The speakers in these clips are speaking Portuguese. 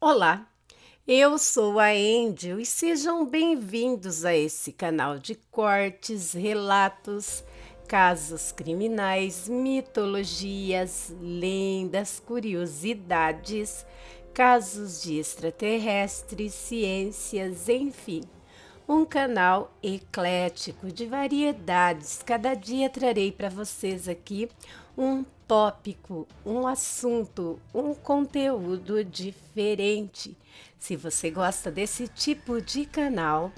Olá, eu sou a Angel e sejam bem-vindos a esse canal de cortes, relatos, casos criminais, mitologias, lendas, curiosidades, casos de extraterrestres, ciências, enfim. Um canal eclético de variedades. Cada dia trarei para vocês aqui um tópico, um assunto, um conteúdo diferente. Se você gosta desse tipo de canal,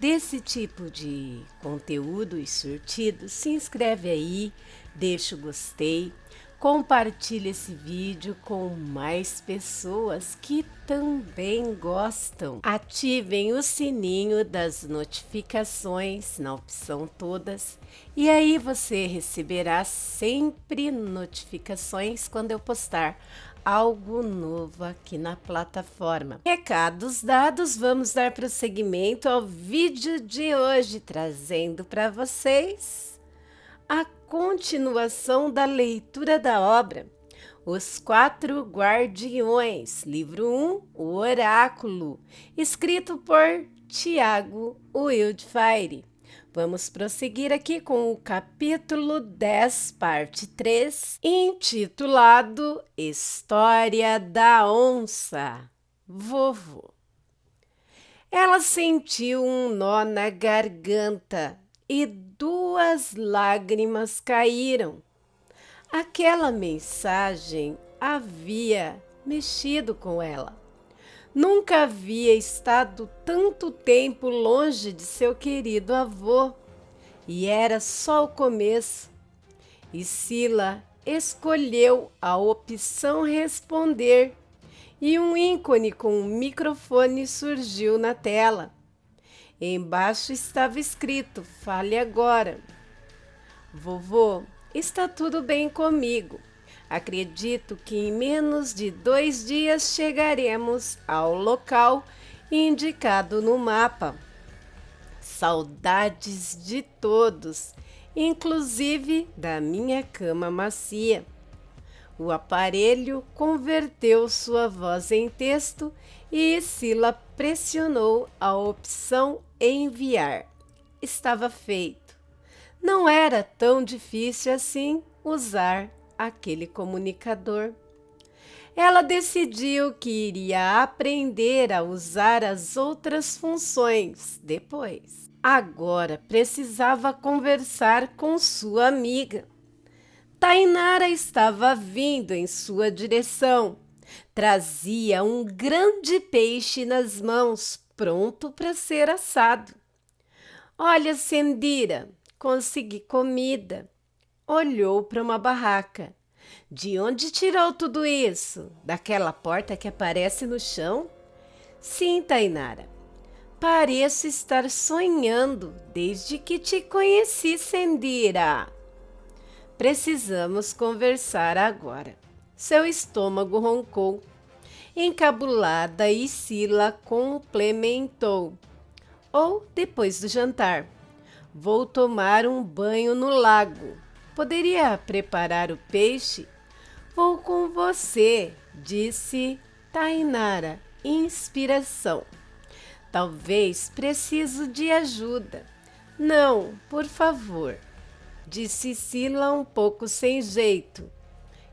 desse tipo de conteúdo e surtido, se inscreve aí, deixa o gostei, compartilhe esse vídeo com mais pessoas que também gostam. Ativem o sininho das notificações na opção todas e aí você receberá sempre notificações quando eu postar algo novo aqui na plataforma. Recados dados, vamos dar prosseguimento ao vídeo de hoje, trazendo para vocês a continuação da leitura da obra Os Quatro Guardiões, livro 1, O Oráculo, escrito por Tiago Wildfire. Vamos prosseguir aqui com o capítulo 10, parte 3, intitulado História da Onça. Vovô. Ela sentiu um nó na garganta e duas lágrimas caíram. Aquela mensagem havia mexido com ela. Nunca havia estado tanto tempo longe de seu querido avô, e era só o começo. E Sila escolheu a opção responder, e um ícone com um microfone surgiu na tela. Embaixo estava escrito: fale agora. Vovô, está tudo bem comigo. Acredito que em menos de 2 dias chegaremos ao local indicado no mapa. Saudades de todos, inclusive da minha cama macia. O aparelho converteu sua voz em texto e Sila pressionou a opção enviar. Estava feito. Não era tão difícil assim usar aquele comunicador. Ela decidiu que iria aprender a usar as outras funções depois. Agora precisava conversar com sua amiga. Tainara estava vindo em sua direção. Trazia um grande peixe nas mãos, pronto para ser assado. Olha, Sendira, consegui comida. Olhou para uma barraca. De onde tirou tudo isso? Daquela porta que aparece no chão? Sim, Tainara. Pareço estar sonhando desde que te conheci, Sendira. Precisamos conversar agora. Seu estômago roncou. Encabulada, e Sila complementou. Ou depois do jantar. Vou tomar um banho no lago. Poderia preparar o peixe? Vou com você, disse Tainara. Inspiração. Talvez preciso de ajuda. Não, por favor, disse Sila um pouco sem jeito.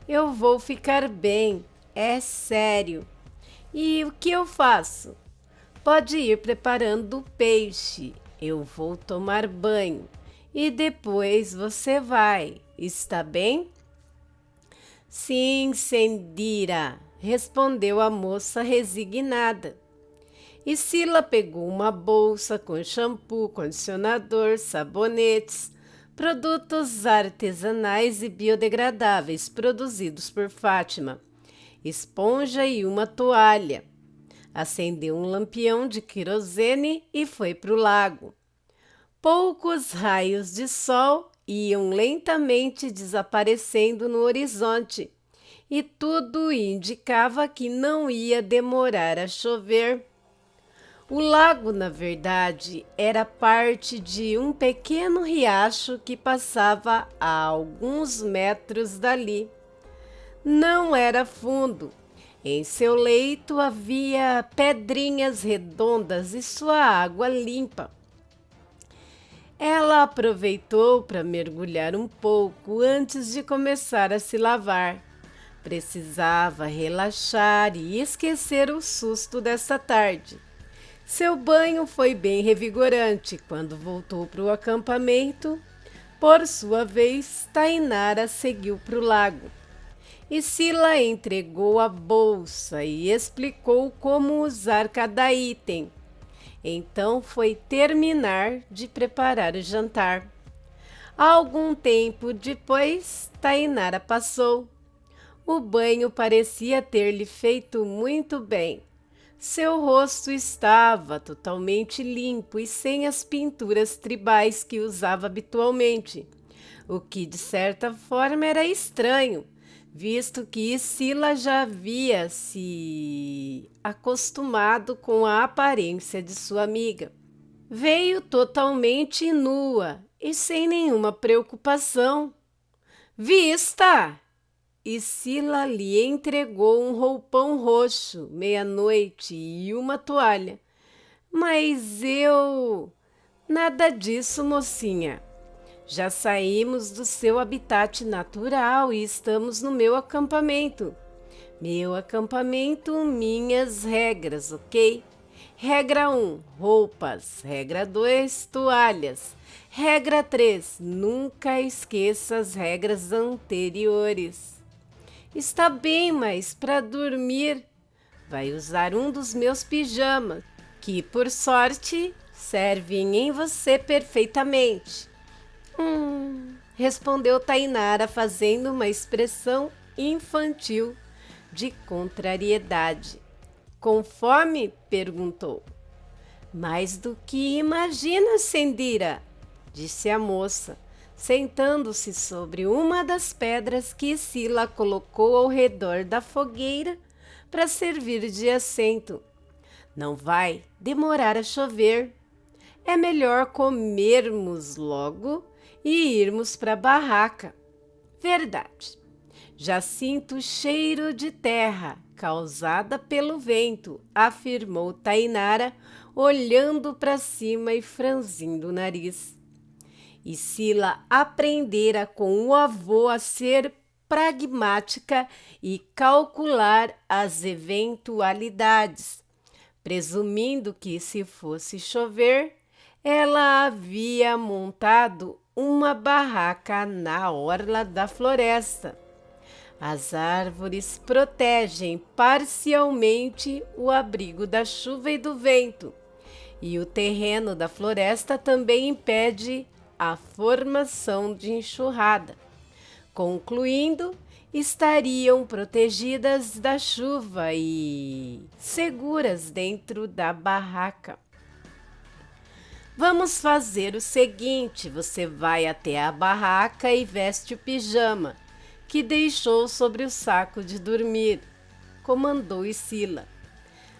Eu vou ficar bem, é sério. E o que eu faço? Pode ir preparando o peixe. Eu vou tomar banho e depois você vai, está bem? Sim, Sendira, respondeu a moça resignada. E Sila pegou uma bolsa com shampoo, condicionador, sabonetes, produtos artesanais e biodegradáveis produzidos por Fátima, esponja e uma toalha. Acendeu um lampião de querosene e foi para o lago. Poucos raios de sol iam lentamente desaparecendo no horizonte, e tudo indicava que não ia demorar a chover. O lago, na verdade, era parte de um pequeno riacho que passava a alguns metros dali. Não era fundo, Em seu leito havia pedrinhas redondas e sua água limpa. Ela aproveitou para mergulhar um pouco antes de começar a se lavar. Precisava relaxar e esquecer o susto dessa tarde. Seu banho foi bem revigorante quando voltou para o acampamento. Por sua vez, Tainara seguiu para o lago. E Sila entregou a bolsa e explicou como usar cada item. Então foi terminar de preparar o jantar. Algum tempo depois, Tainara passou. O banho parecia ter-lhe feito muito bem. Seu rosto estava totalmente limpo e sem as pinturas tribais que usava habitualmente, o que de certa forma era estranho, visto que Sila já havia se acostumado com a aparência de sua amiga. Veio totalmente nua e sem nenhuma preocupação. Vista! E Sila lhe entregou um roupão roxo, meia-noite e uma toalha. Mas eu... Nada disso, mocinha. Já saímos do seu habitat natural e estamos no meu acampamento. Meu acampamento, minhas regras, ok? Regra 1, roupas. Regra 2, toalhas. Regra 3, nunca esqueça as regras anteriores. Está bem, mas para dormir vai usar um dos meus pijamas, que por sorte servem em você perfeitamente. Respondeu Tainara fazendo uma expressão infantil de contrariedade. Com fome? Perguntou. Mais do que imagina, Sendira, disse a moça, sentando-se sobre uma das pedras que Sila colocou ao redor da fogueira para servir de assento. Não vai demorar a chover. É melhor comermos logo e irmos para a barraca. Verdade. Já sinto o cheiro de terra causada pelo vento, afirmou Tainara, olhando para cima e franzindo o nariz. E Sila aprendera com o avô a ser pragmática e calcular as eventualidades, presumindo que, se fosse chover, ela havia montado uma barraca na orla da floresta. As árvores protegem parcialmente o abrigo da chuva e do vento, e o terreno da floresta também impede a formação de enxurrada. Concluindo, estariam protegidas da chuva e seguras dentro da barraca. Vamos fazer o seguinte: você vai até a barraca e veste o pijama que deixou sobre o saco de dormir, comandou Sila.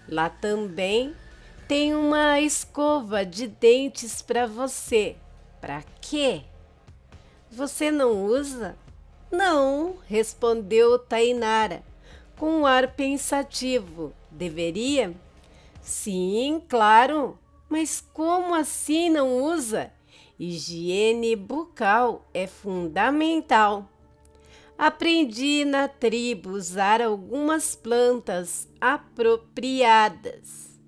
Lá também tem uma escova de dentes para você. Para quê? Você não usa? Não, respondeu Tainara, com um ar pensativo. Deveria? Sim, claro. Mas como assim não usa? Higiene bucal é fundamental. Aprendi na tribo usar algumas plantas apropriadas,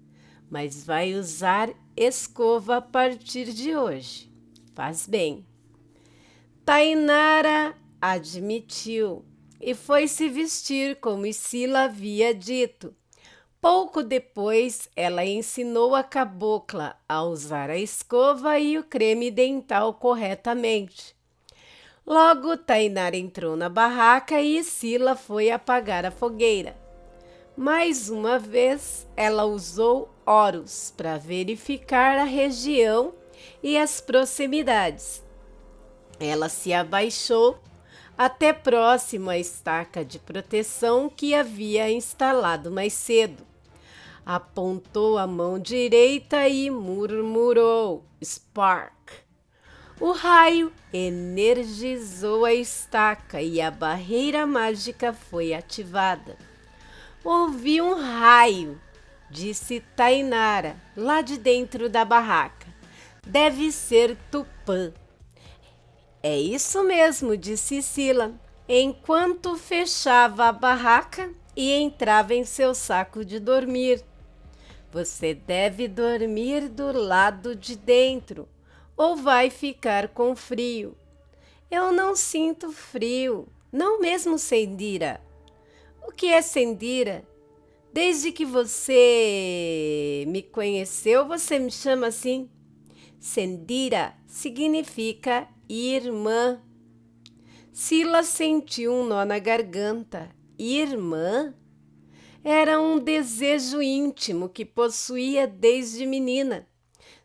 mas vai usar escova a partir de hoje. Faz bem. Tainara admitiu e foi se vestir como Sila havia dito. Pouco depois, ela ensinou a cabocla a usar a escova e o creme dental corretamente. Logo, Tainara entrou na barraca e Sila foi apagar a fogueira. Mais uma vez, ela usou Horus para verificar a região e as proximidades. Ela se abaixou até próximo à estaca de proteção que havia instalado mais cedo. Apontou a mão direita e murmurou: Spark! O raio energizou a estaca e a barreira mágica foi ativada. Ouvi um raio, disse Tainara, lá de dentro da barraca. Deve ser Tupã. É isso mesmo, disse Sila, enquanto fechava a barraca e entrava em seu saco de dormir. Você deve dormir do lado de dentro, ou vai ficar com frio. Eu não sinto frio, não mesmo, Sendira. O que é Sendira? Desde que você me conheceu, você me chama assim. Sendira significa irmã. Sila sentiu um nó na garganta. Irmã? Era um desejo íntimo que possuía desde menina.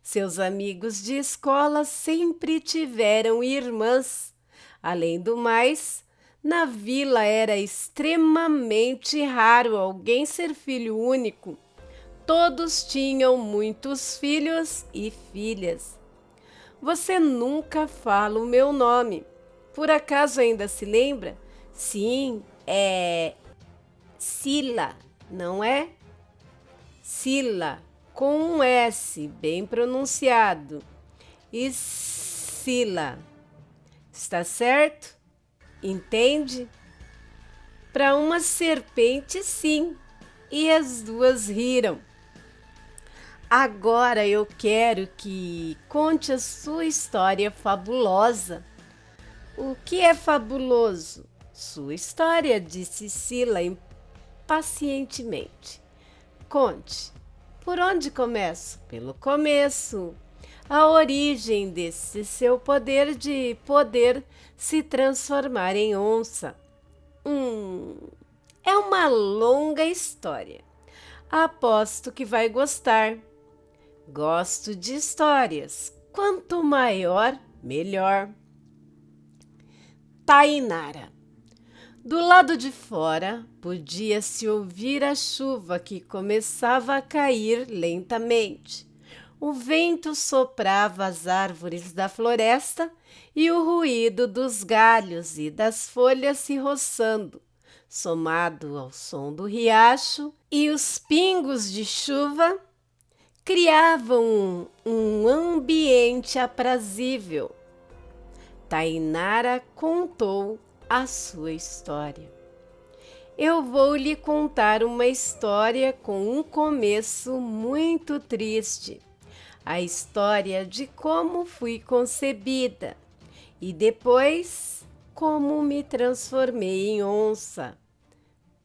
Seus amigos de escola sempre tiveram irmãs. Além do mais, na vila era extremamente raro alguém ser filho único. Todos tinham muitos filhos e filhas. Você nunca fala o meu nome. Por acaso ainda se lembra? Sim, é Sila, não é? Sila, com um S bem pronunciado. E Sila. Está certo? Entende? Para uma serpente, sim. E as duas riram. Agora eu quero que conte a sua história fabulosa. O que é fabuloso? Sua história, disse Sila impacientemente. Conte. Por onde começo? Pelo começo. A origem desse seu poder de poder se transformar em onça. É uma longa história. Aposto que vai gostar. Gosto de histórias. Quanto maior, melhor. Tainara. Do lado de fora, podia-se ouvir a chuva que começava a cair lentamente. O vento soprava as árvores da floresta e o ruído dos galhos e das folhas se roçando, somado ao som do riacho e os pingos de chuva, criavam um ambiente aprazível. Tainara contou a sua história. Eu vou lhe contar uma história com um começo muito triste. A história de como fui concebida e depois como me transformei em onça.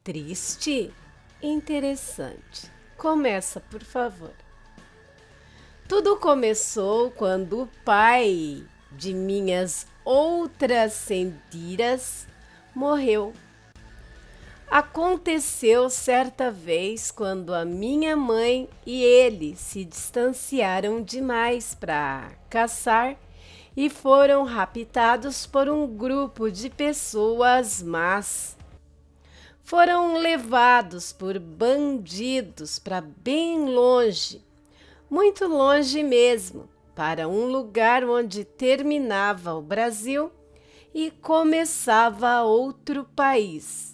Triste? Interessante. Começa, por favor. Tudo começou quando o pai de minhas outras sendiras morreu. Aconteceu certa vez quando a minha mãe e ele se distanciaram demais para caçar e foram raptados por um grupo de pessoas más. Foram levados por bandidos para bem longe, muito longe mesmo, para um lugar onde terminava o Brasil e começava outro país.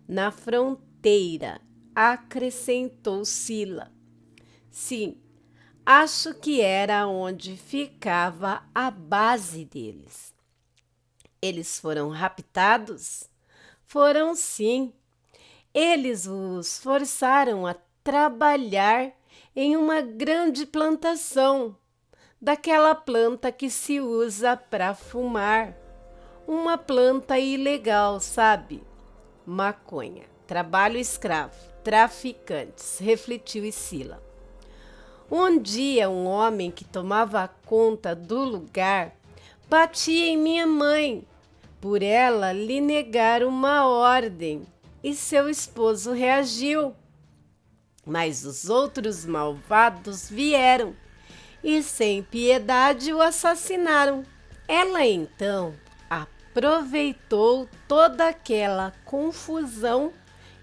Na fronteira, acrescentou Sila. Sim, acho que era onde ficava a base deles. Eles foram raptados? Foram sim. Eles os forçaram a trabalhar em uma grande plantação, daquela planta que se usa para fumar. Uma planta ilegal, sabe? Maconha, trabalho escravo, traficantes, refletiu Sila. Um dia, um homem que tomava conta do lugar batia em minha mãe por ela lhe negar uma ordem e seu esposo reagiu. Mas os outros malvados vieram e, sem piedade, o assassinaram. Ela então aproveitou toda aquela confusão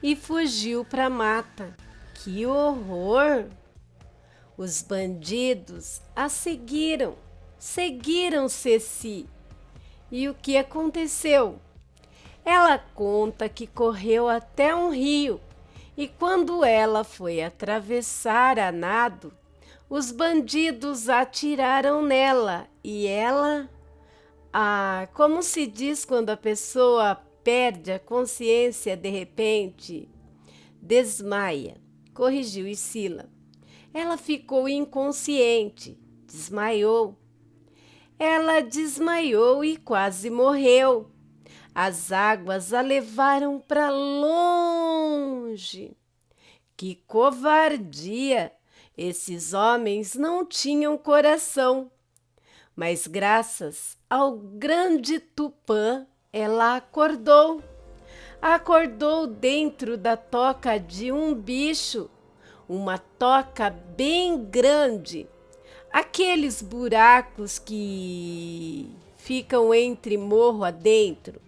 e fugiu para a mata. Que horror! Os bandidos a seguiram Ceci. E o que aconteceu? Ela conta que correu até um rio E quando ela foi atravessar a nado, os bandidos atiraram nela e ela... como se diz quando a pessoa perde a consciência de repente? Desmaia, corrigiu Isila. Ela ficou inconsciente, desmaiou. Ela desmaiou e quase morreu. As águas a levaram para longe. Que covardia! Esses homens não tinham coração. Mas graças ao grande Tupã, ela acordou. Acordou dentro da toca de um bicho, uma toca bem grande. Aqueles buracos que ficam entre morro adentro.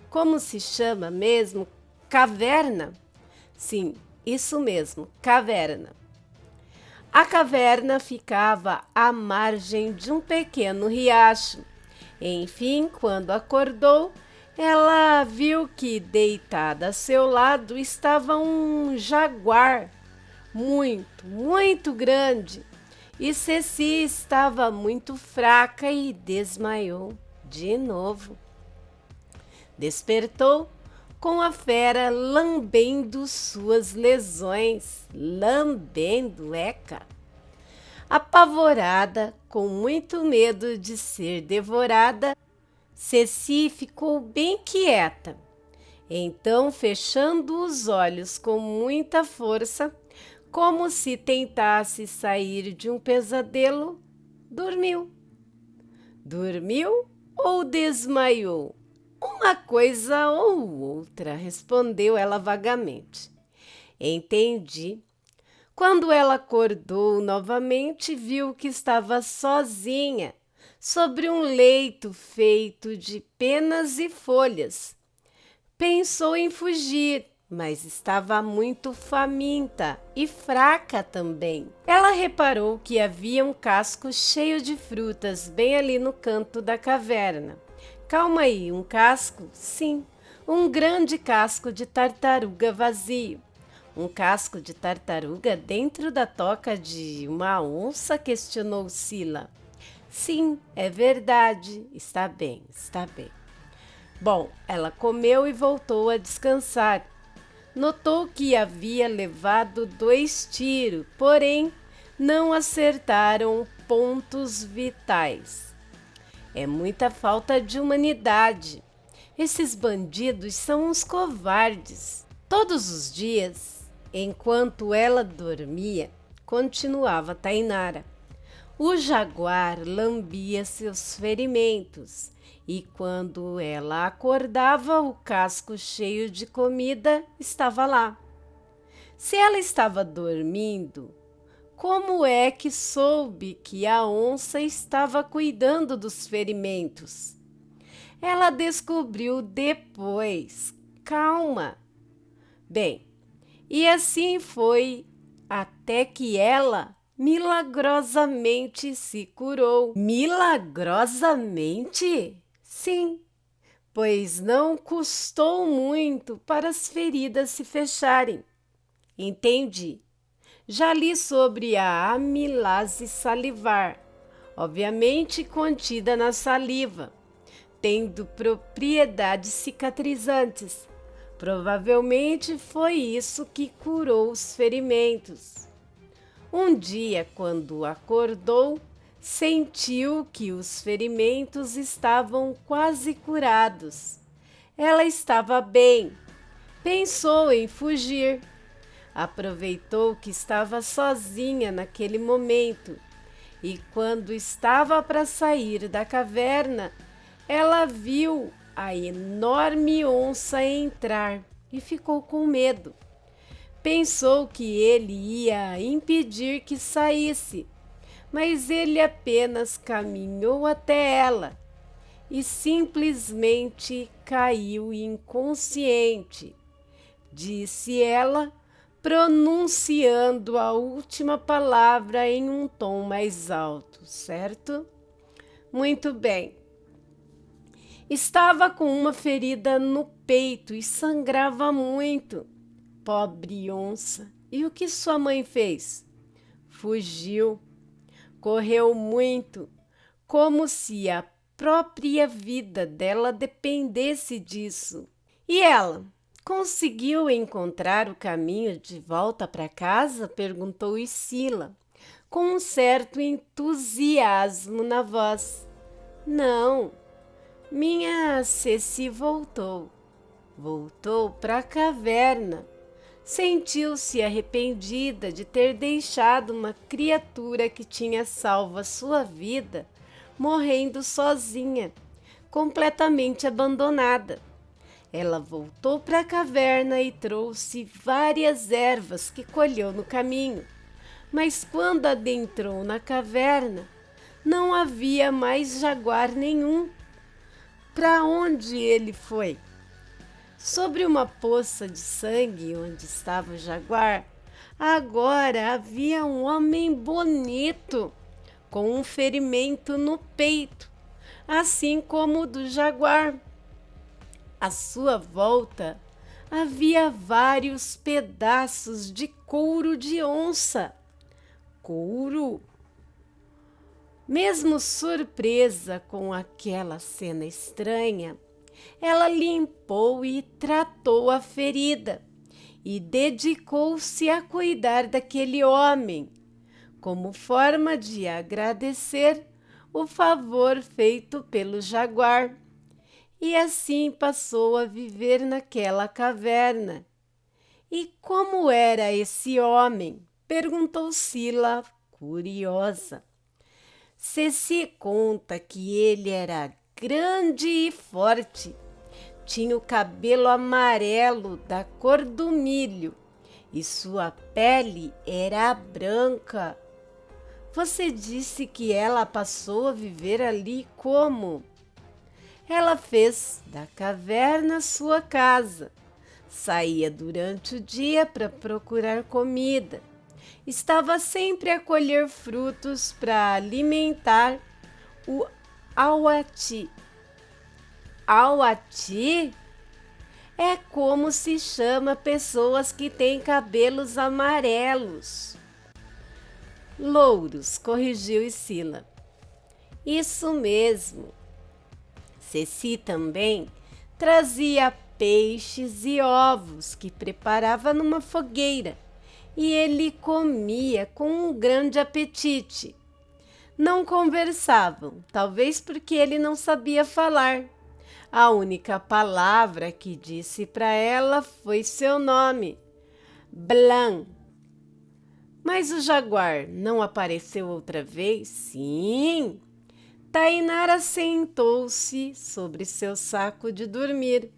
Como se chama mesmo? Caverna? Sim, isso mesmo, caverna. A caverna ficava à margem de um pequeno riacho. Enfim, quando acordou, ela viu que deitada a seu lado estava um jaguar muito grande. E Ceci estava muito fraca e desmaiou de novo. Despertou com a fera lambendo suas lesões. Lambendo, eca! Apavorada, com muito medo de ser devorada, Ceci ficou bem quieta. Então, fechando os olhos com muita força, como se tentasse sair de um pesadelo, dormiu. Dormiu ou desmaiou? Uma coisa ou outra, respondeu ela vagamente. Entendi. Quando ela acordou novamente, viu que estava sozinha, sobre um leito feito de penas e folhas. Pensou em fugir, mas estava muito faminta e fraca também. Ela reparou que havia um casco cheio de frutas bem ali no canto da caverna. Calma aí, um casco? Sim, um grande casco de tartaruga vazio. Um casco de tartaruga dentro da toca de uma onça? Questionou Sila. Sim, é verdade. Está bem, está bem. Bom, ela comeu e voltou a descansar. Notou que havia levado 2 tiros, porém não acertaram pontos vitais. É muita falta de humanidade. Esses bandidos são uns covardes. Todos os dias, enquanto ela dormia, continuava Tainara, o jaguar lambia seus ferimentos e quando ela acordava, o casco cheio de comida estava lá. Se ela estava dormindo, como é que soube que a onça estava cuidando dos ferimentos? Ela descobriu depois. Calma. Bem, e assim foi até que ela milagrosamente se curou. Milagrosamente? Sim, pois não custou muito para as feridas se fecharem. Entendi. Já li sobre a amilase salivar, obviamente contida na saliva, tendo propriedades cicatrizantes. Provavelmente foi isso que curou os ferimentos. Um dia, quando acordou, sentiu que os ferimentos estavam quase curados. Ela estava bem. Pensou em fugir. Aproveitou que estava sozinha naquele momento e, quando estava para sair da caverna, ela viu a enorme onça entrar e ficou com medo. Pensou que ele ia impedir que saísse, mas ele apenas caminhou até ela e simplesmente caiu inconsciente, disse ela, pronunciando a última palavra em um tom mais alto, certo? Muito bem. Estava com uma ferida no peito e sangrava muito. Pobre onça! E o que sua mãe fez? Fugiu, correu muito, como se a própria vida dela dependesse disso. E ela? Conseguiu encontrar o caminho de volta para casa? Perguntou Sila, com um certo entusiasmo na voz. Não, minha Ceci voltou. Voltou para a caverna. Sentiu-se arrependida de ter deixado uma criatura que tinha salvo a sua vida morrendo sozinha, completamente abandonada. Ela voltou para a caverna e trouxe várias ervas que colheu no caminho. Mas quando adentrou na caverna, não havia mais jaguar nenhum. Para onde ele foi? Sobre uma poça de sangue onde estava o jaguar, agora havia um homem bonito, com um ferimento no peito, assim como o do jaguar. À sua volta havia vários pedaços de couro de onça. Couro? Mesmo surpresa com aquela cena estranha, ela limpou e tratou a ferida e dedicou-se a cuidar daquele homem, como forma de agradecer o favor feito pelo jaguar. E assim passou a viver naquela caverna. E como era esse homem? Perguntou Sila, curiosa. Ceci conta que ele era grande e forte. Tinha o cabelo amarelo da cor do milho e sua pele era branca. Você disse que ela passou a viver ali como? Ela fez da caverna sua casa. Saía durante o dia para procurar comida. Estava sempre a colher frutos para alimentar o Auati. Auati é como se chama pessoas que têm cabelos amarelos. Louros, corrigiu Sila. Isso mesmo. Ceci também trazia peixes e ovos que preparava numa fogueira e ele comia com um grande apetite. Não conversavam, talvez porque ele não sabia falar. A única palavra que disse para ela foi seu nome, Blan. Mas o jaguar não apareceu outra vez? Sim. Tainara sentou-se sobre seu saco de dormir.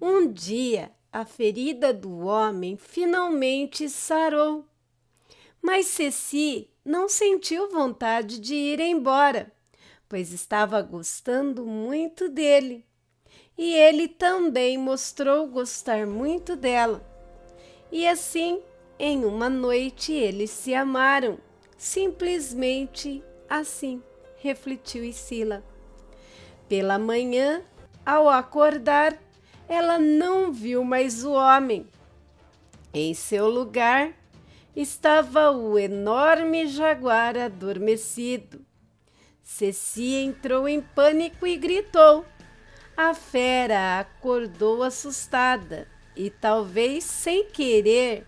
Um dia, a ferida do homem finalmente sarou. Mas Ceci não sentiu vontade de ir embora, pois estava gostando muito dele. E ele também mostrou gostar muito dela. E assim, em uma noite, eles se amaram. Simplesmente assim, refletiu Sila. Pela manhã, ao acordar, ela não viu mais o homem. Em seu lugar, estava o enorme jaguar adormecido. Ceci entrou em pânico e gritou. A fera acordou assustada e, talvez sem querer,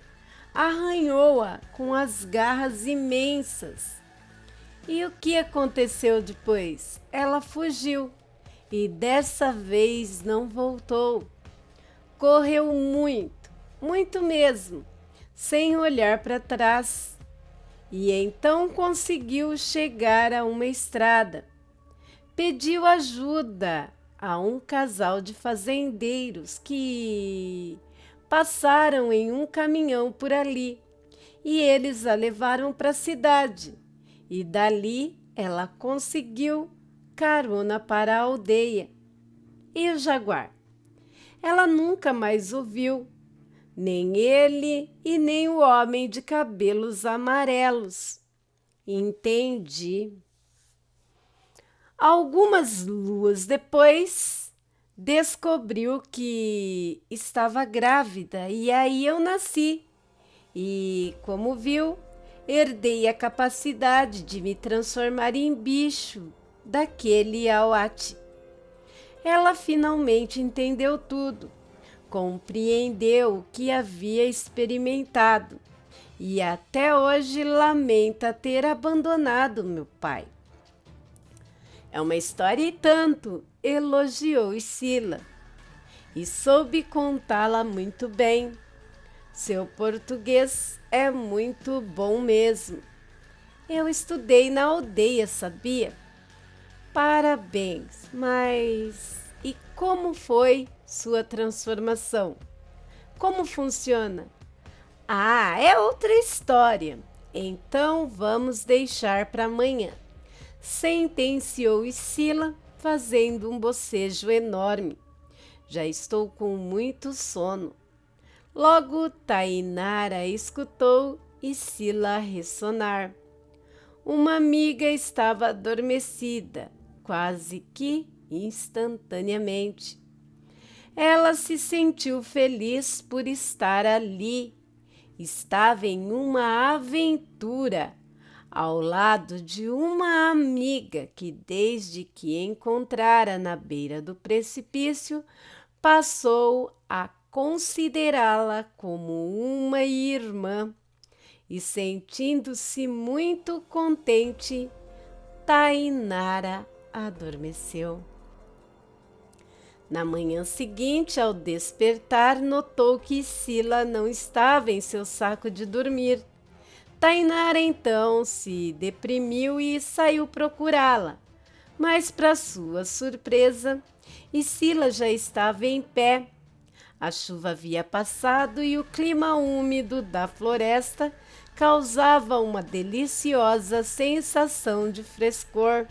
arranhou-a com as garras imensas. E o que aconteceu depois? Ela fugiu e dessa vez não voltou. Correu muito, muito mesmo, sem olhar para trás. E então conseguiu chegar a uma estrada. Pediu ajuda a um casal de fazendeiros que passaram em um caminhão por ali e eles a levaram para a cidade. E dali ela conseguiu carona para a aldeia. E o jaguar? Ela nunca mais o viu, nem ele e nem o homem de cabelos amarelos. Entendi. Algumas luas depois, descobriu que estava grávida e aí eu nasci. E, como viu, herdei a capacidade de me transformar em bicho daquele Aoate. Ela finalmente entendeu tudo, compreendeu o que havia experimentado e até hoje lamenta ter abandonado meu pai. É uma história e tanto, elogiou Sila, e soube contá-la muito bem. Seu português é muito bom mesmo. Eu estudei na aldeia, sabia? Parabéns, mas e como foi sua transformação? Como funciona? Ah, é outra história. Então vamos deixar para amanhã, sentenciou Sila, fazendo um bocejo enorme. Já estou com muito sono. Logo Tainara escutou Sila ressonar. Uma amiga estava adormecida, quase que instantaneamente. Ela se sentiu feliz por estar ali. Estava em uma aventura, ao lado de uma amiga que, desde que encontrara na beira do precipício, passou a considerá-la como uma irmã. E sentindo-se muito contente, Tainara adormeceu. Na manhã seguinte, ao despertar, notou que Sila não estava em seu saco de dormir. Tainara então se deprimiu e saiu procurá-la. Mas, para sua surpresa, Sila já estava em pé. A chuva havia passado e o clima úmido da floresta causava uma deliciosa sensação de frescor.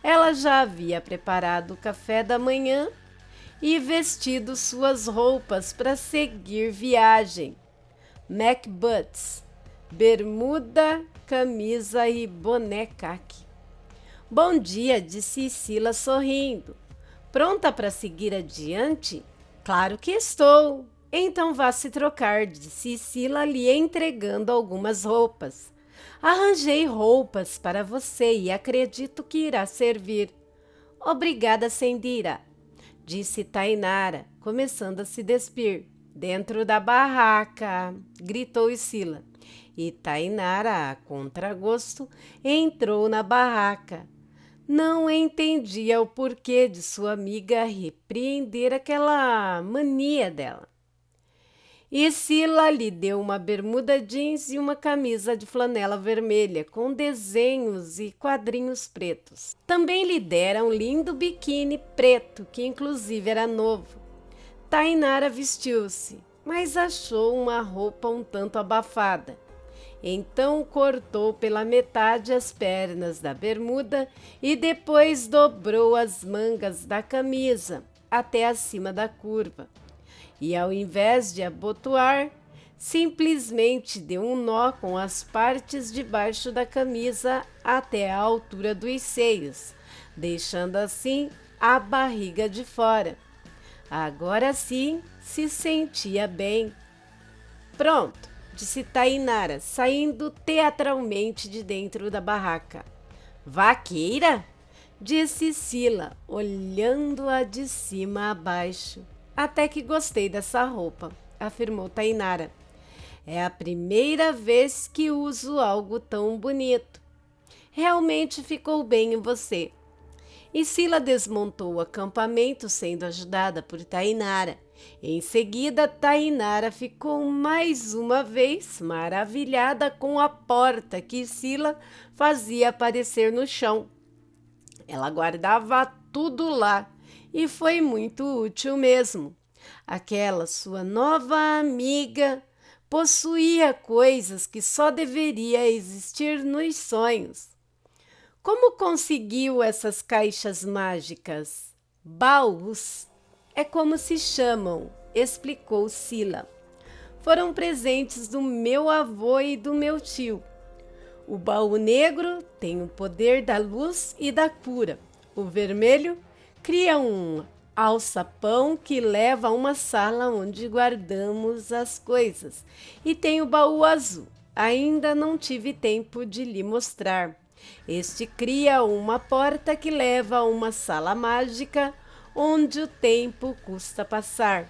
Ela já havia preparado o café da manhã e vestido suas roupas para seguir viagem. McBoots, bermuda, camisa e boné caque. Bom dia, disse Sila sorrindo. Pronta para seguir adiante? Claro que estou. Então vá se trocar, disse Sila lhe entregando algumas roupas. Arranjei roupas para você e acredito que irá servir. Obrigada, Sendira, disse Tainara, começando a se despir. Dentro da barraca, gritou Sila. E Tainara, a contragosto, entrou na barraca. Não entendia o porquê de sua amiga repreender aquela mania dela. E Sila lhe deu uma bermuda jeans e uma camisa de flanela vermelha com desenhos e quadrinhos pretos. Também lhe deram um lindo biquíni preto, que inclusive era novo. Tainara vestiu-se, mas achou uma roupa um tanto abafada. Então cortou pela metade as pernas da bermuda e depois dobrou as mangas da camisa até acima da curva. E ao invés de abotoar, simplesmente deu um nó com as partes de baixo da camisa até a altura dos seios, deixando assim a barriga de fora. Agora sim se sentia bem. Pronto, disse Tainara, saindo teatralmente de dentro da barraca. Vaqueira? Disse Sila, olhando-a de cima a baixo. Até que gostei dessa roupa, afirmou Tainara. É a primeira vez que uso algo tão bonito. Realmente ficou bem em você. E Sila desmontou o acampamento sendo ajudada por Tainara. Em seguida, Tainara ficou mais uma vez maravilhada com a porta que Sila fazia aparecer no chão. Ela guardava tudo lá e foi muito útil mesmo. Aquela sua nova amiga possuía coisas que só deveria existir nos sonhos. Como conseguiu essas caixas mágicas? Baús. É como se chamam, explicou Sila. Foram presentes do meu avô e do meu tio. O baú negro tem o poder da luz e da cura. O vermelho cria um alçapão que leva a uma sala onde guardamos as coisas. E tem o baú azul. Ainda não tive tempo de lhe mostrar. Este cria uma porta que leva a uma sala mágica onde o tempo custa passar.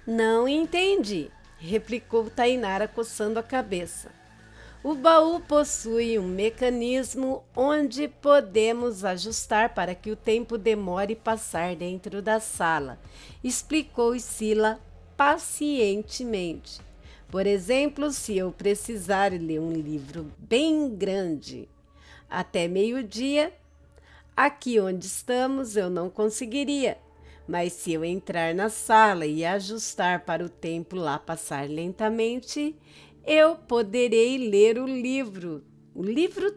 Não entendi, replicou Tainara coçando a cabeça. O baú possui um mecanismo onde podemos ajustar para que o tempo demore passar dentro da sala, explicou Sila pacientemente. Por exemplo, se eu precisar ler um livro bem grande até meio-dia, aqui onde estamos eu não conseguiria. Mas se eu entrar na sala e ajustar para o tempo lá passar lentamente, eu poderei ler o livro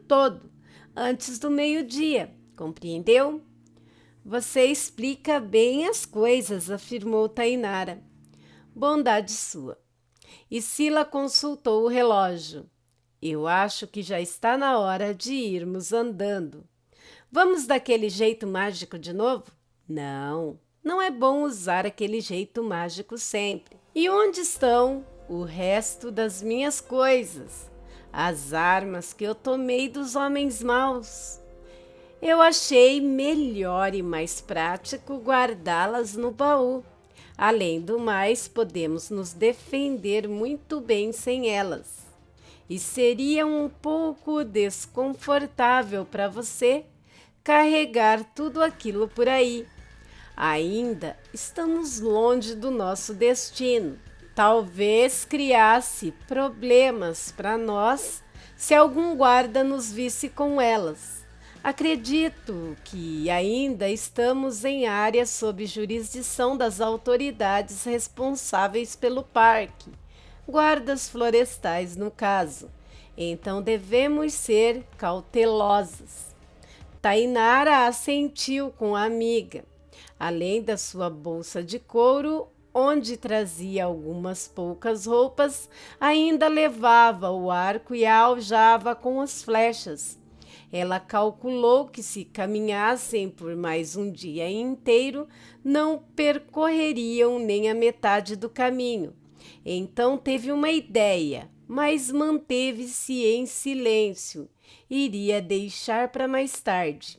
todo, antes do meio-dia, compreendeu? Você explica bem as coisas, afirmou Tainara. Bondade sua. E Sila consultou o relógio. Eu acho que já está na hora de irmos andando. Vamos daquele jeito mágico de novo? Não, não é bom usar aquele jeito mágico sempre. E onde estão o resto das minhas coisas? As armas que eu tomei dos homens maus. Eu achei melhor e mais prático guardá-las no baú. Além do mais, podemos nos defender muito bem sem elas. E seria um pouco desconfortável para você carregar tudo aquilo por aí. Ainda estamos longe do nosso destino. Talvez criasse problemas para nós se algum guarda nos visse com elas. Acredito que ainda estamos em área sob jurisdição das autoridades responsáveis pelo parque, guardas florestais no caso, então devemos ser cautelosos. Tainara assentiu com a amiga. Além da sua bolsa de couro, onde trazia algumas poucas roupas, ainda levava o arco e a aljava com as flechas. Ela calculou que se caminhassem por mais um dia inteiro, não percorreriam nem a metade do caminho. Então teve uma ideia, mas manteve-se em silêncio. Iria deixar para mais tarde.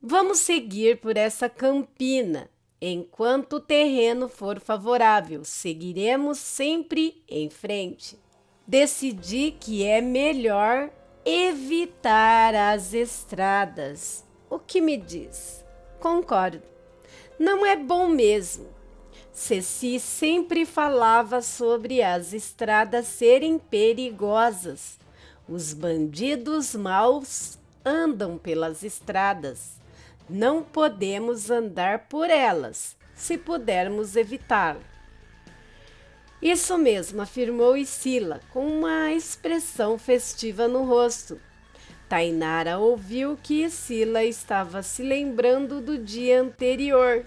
Vamos seguir por essa campina. Enquanto o terreno for favorável, seguiremos sempre em frente. Decidi que é melhor evitar as estradas. O que me diz? Concordo. Não é bom mesmo. Ceci sempre falava sobre as estradas serem perigosas. Os bandidos maus andam pelas estradas. Não podemos andar por elas, se pudermos evitá-lo. Isso mesmo, afirmou Sila, com uma expressão festiva no rosto. Tainara ouviu que Sila estava se lembrando do dia anterior,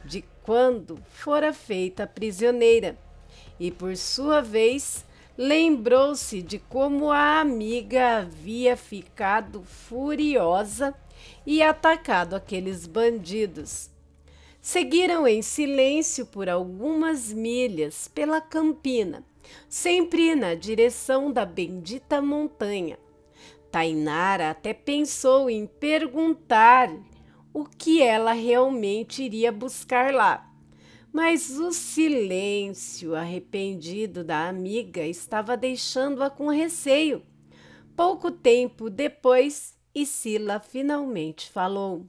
de quando fora feita prisioneira, e por sua vez lembrou-se de como a amiga havia ficado furiosa e atacado aqueles bandidos. Seguiram em silêncio por algumas milhas pela campina, sempre na direção da bendita montanha. Tainara até pensou em perguntar o que ela realmente iria buscar lá, mas o silêncio arrependido da amiga estava deixando-a com receio. Pouco tempo depois, Sila finalmente falou.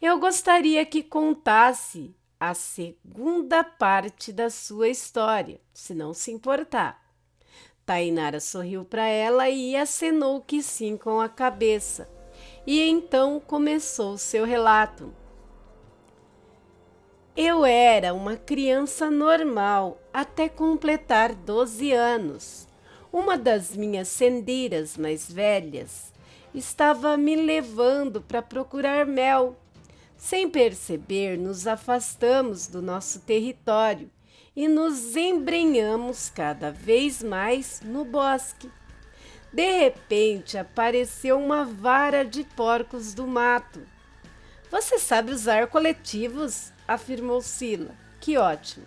Eu gostaria que contasse a segunda parte da sua história, se não se importar. Tainara sorriu para ela e acenou que sim com a cabeça. E então começou seu relato. Eu era uma criança normal até completar 12 anos. Uma das minhas sendeiras mais velhas estava me levando para procurar mel. Sem perceber, nos afastamos do nosso território e nos embrenhamos cada vez mais no bosque. De repente, apareceu uma vara de porcos do mato. Você sabe usar coletivos? Afirmou Sila. Que ótimo.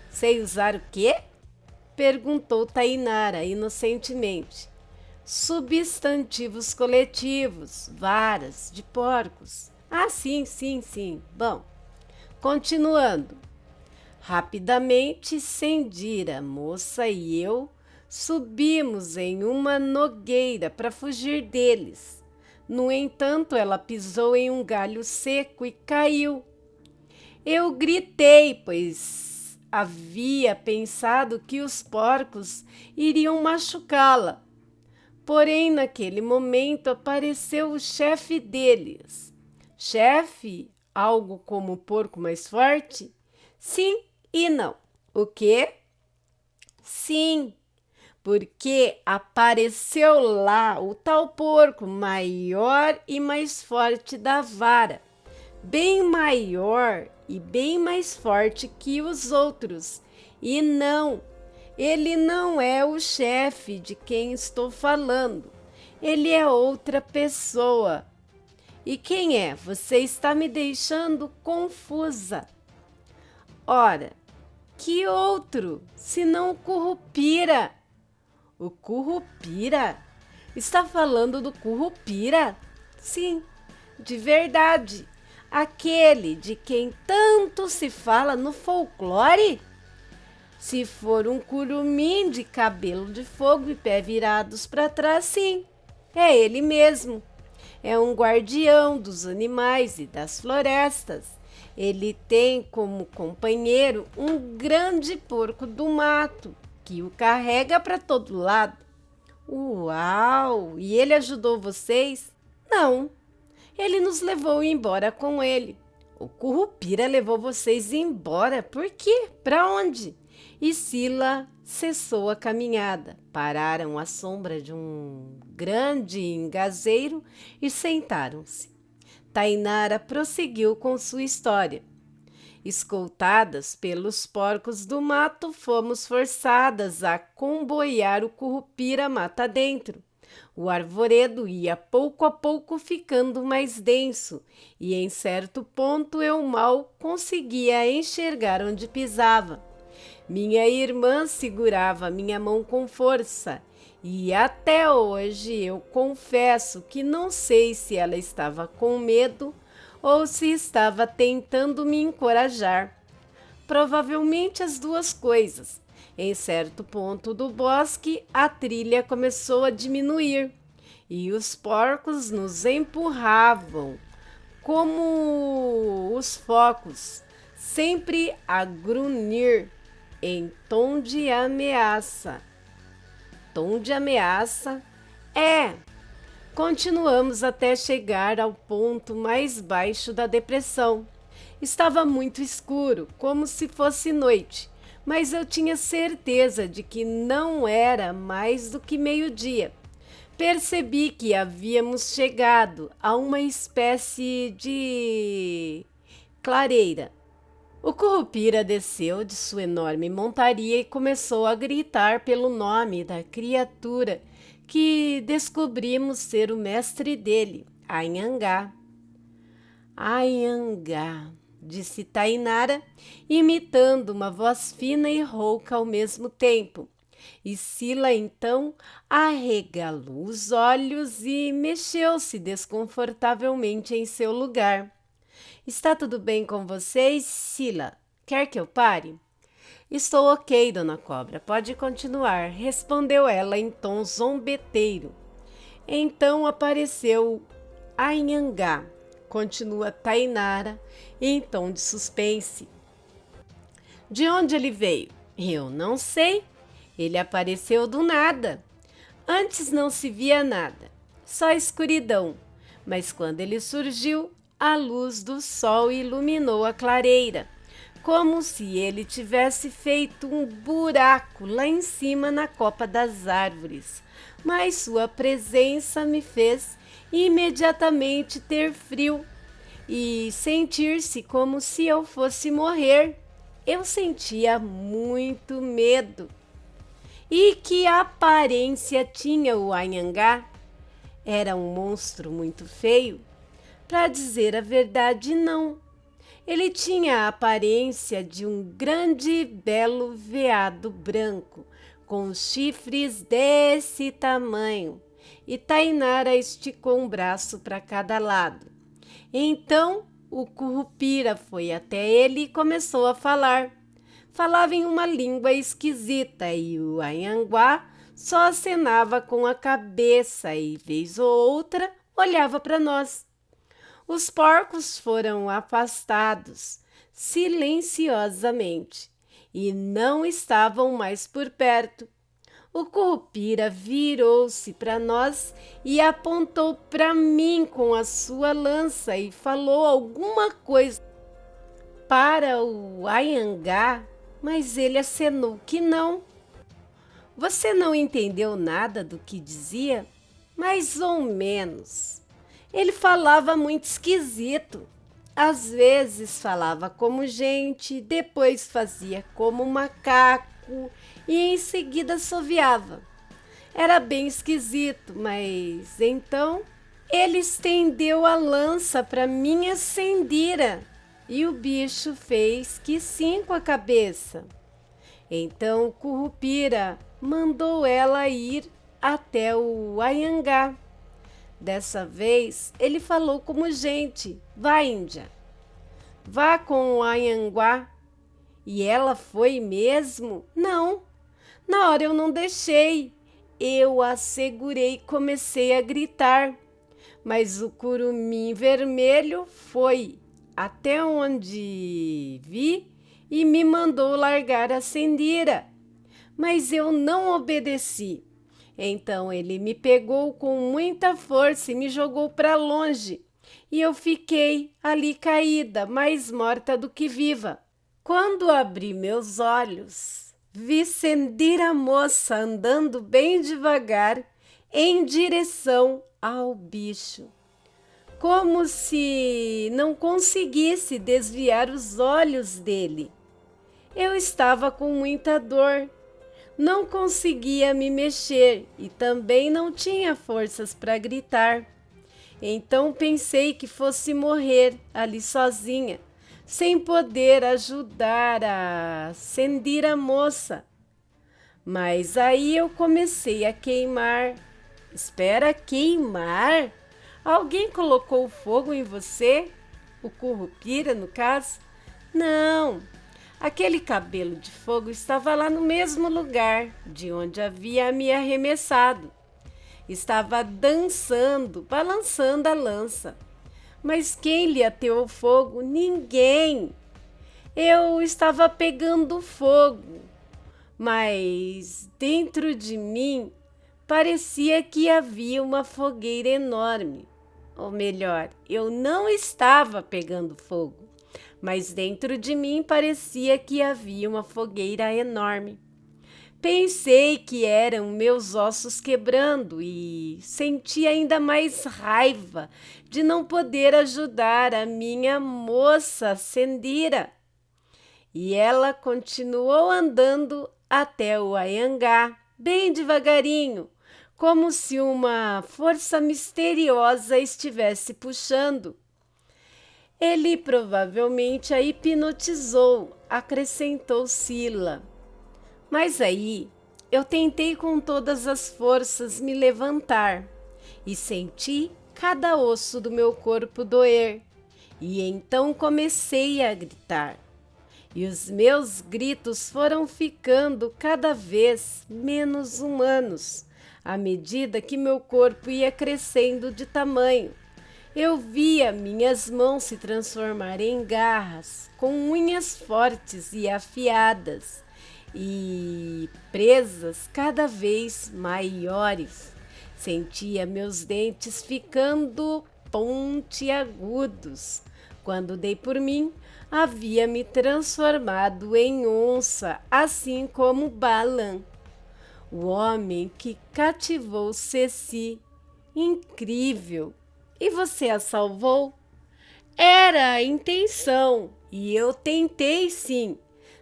Sei usar o quê? Perguntou Tainara inocentemente. Substantivos coletivos, varas de porcos. Ah, sim, sim, sim. Bom, continuando. Rapidamente, Sendira, moça e eu subimos em uma nogueira para fugir deles. No entanto, ela pisou em um galho seco e caiu. Eu gritei, pois havia pensado que os porcos iriam machucá-la. Porém, naquele momento apareceu o chefe deles. Chefe? Algo como o porco mais forte? Sim e não. O quê? Sim, porque apareceu lá o tal porco maior e mais forte da vara. Bem maior e bem mais forte que os outros. E não, ele não é o chefe de quem estou falando. Ele é outra pessoa. E quem é? Você está me deixando confusa. Ora, que outro, senão o Currupira? O Currupira? Está falando do Currupira? Sim, de verdade. Aquele de quem tanto se fala no folclore? Se for um curumim de cabelo de fogo e pé virados para trás, sim, é ele mesmo. É um guardião dos animais e das florestas. Ele tem como companheiro um grande porco do mato que o carrega para todo lado. Uau! E ele ajudou vocês? Não, ele nos levou embora com ele. O Currupira levou vocês embora. Por quê? Para onde? E Sila cessou a caminhada. Pararam à sombra de um grande engazeiro e sentaram-se. Tainara prosseguiu com sua história. Escoltadas pelos porcos do mato, fomos forçadas a comboiar o Currupira mata dentro. O arvoredo ia pouco a pouco ficando mais denso e em certo ponto eu mal conseguia enxergar onde pisava. Minha irmã segurava minha mão com força e até hoje eu confesso que não sei se ela estava com medo ou se estava tentando me encorajar. Provavelmente as duas coisas. Em certo ponto do bosque, a trilha começou a diminuir e os porcos nos empurravam como os focos, sempre a grunhir em tom de ameaça. Tom de ameaça? É! Continuamos até chegar ao ponto mais baixo da depressão. Estava muito escuro, como se fosse noite, mas eu tinha certeza de que não era mais do que meio-dia. Percebi que havíamos chegado a uma espécie de clareira. O Currupira desceu de sua enorme montaria e começou a gritar pelo nome da criatura que descobrimos ser o mestre dele, Anhangá. Anhangá, disse Tainara, imitando uma voz fina e rouca ao mesmo tempo. E Sila então arregalou os olhos e mexeu-se desconfortavelmente em seu lugar. Está tudo bem com vocês, Sila? Quer que eu pare? Estou ok, dona Cobra, pode continuar, respondeu ela em tom zombeteiro. Então apareceu Anhangá, continua Tainara, em tom de suspense. De onde ele veio? Eu não sei. Ele apareceu do nada. Antes não se via nada, só escuridão. Mas quando ele surgiu, a luz do sol iluminou a clareira, como se ele tivesse feito um buraco lá em cima na copa das árvores. Mas sua presença me fez imediatamente ter frio e sentir-se como se eu fosse morrer. Eu sentia muito medo. E que aparência tinha o Anhangá? Era um monstro muito feio? Para dizer a verdade, não. Ele tinha a aparência de um grande e belo veado branco, com chifres desse tamanho, e Tainara esticou um braço para cada lado. Então o Curupira foi até ele e começou a falar. Falava em uma língua esquisita e o Anhangá só acenava com a cabeça e, vez ou outra, olhava para nós. Os porcos foram afastados silenciosamente e não estavam mais por perto. O Curupira virou-se para nós e apontou para mim com a sua lança e falou alguma coisa para o Anhangá, mas ele acenou que não. Você não entendeu nada do que dizia? Mais ou menos. Ele falava muito esquisito. Às vezes falava como gente, depois fazia como macaco e em seguida assoviava. Era bem esquisito, mas então ele estendeu a lança para minha Sendira e o bicho fez que sim com a cabeça. Então o Curupira mandou ela ir até o Anhangá. Dessa vez ele falou como gente: vá, Índia, vá com o Anhangá. E ela foi mesmo? Não, na hora eu não deixei. Eu a segurei e comecei a gritar. Mas o curumim vermelho foi até onde vi e me mandou largar a Sendira. Mas eu não obedeci. Então ele me pegou com muita força e me jogou para longe. E eu fiquei ali caída, mais morta do que viva. Quando abri meus olhos, vi Sendira moça andando bem devagar em direção ao bicho, como se não conseguisse desviar os olhos dele. Eu estava com muita dor, não conseguia me mexer e também não tinha forças para gritar. Então pensei que fosse morrer ali sozinha, sem poder ajudar a Sendira moça. Mas aí eu comecei a queimar. Espera, queimar? Alguém colocou fogo em você? O Curupira, no caso? Não, aquele cabelo de fogo estava lá no mesmo lugar de onde havia me arremessado. Estava dançando, balançando a lança. Mas quem lhe ateou fogo? Ninguém. Eu estava pegando fogo, mas dentro de mim parecia que havia uma fogueira enorme. Ou melhor, eu não estava pegando fogo, mas dentro de mim parecia que havia uma fogueira enorme. Pensei que eram meus ossos quebrando e senti ainda mais raiva de não poder ajudar a minha moça Sendira. E ela continuou andando até o Anhangá, bem devagarinho, como se uma força misteriosa estivesse puxando. Ele provavelmente a hipnotizou, acrescentou Sila. Mas aí eu tentei com todas as forças me levantar e senti cada osso do meu corpo doer. E então comecei a gritar. E os meus gritos foram ficando cada vez menos humanos, à medida que meu corpo ia crescendo de tamanho. Eu via minhas mãos se transformar em garras, com unhas fortes e afiadas, e presas cada vez maiores. Sentia meus dentes ficando pontiagudos. Quando dei por mim, havia me transformado em onça, assim como Balan, o homem que cativou Ceci. Incrível! E você a salvou? Era a intenção, e eu tentei sim.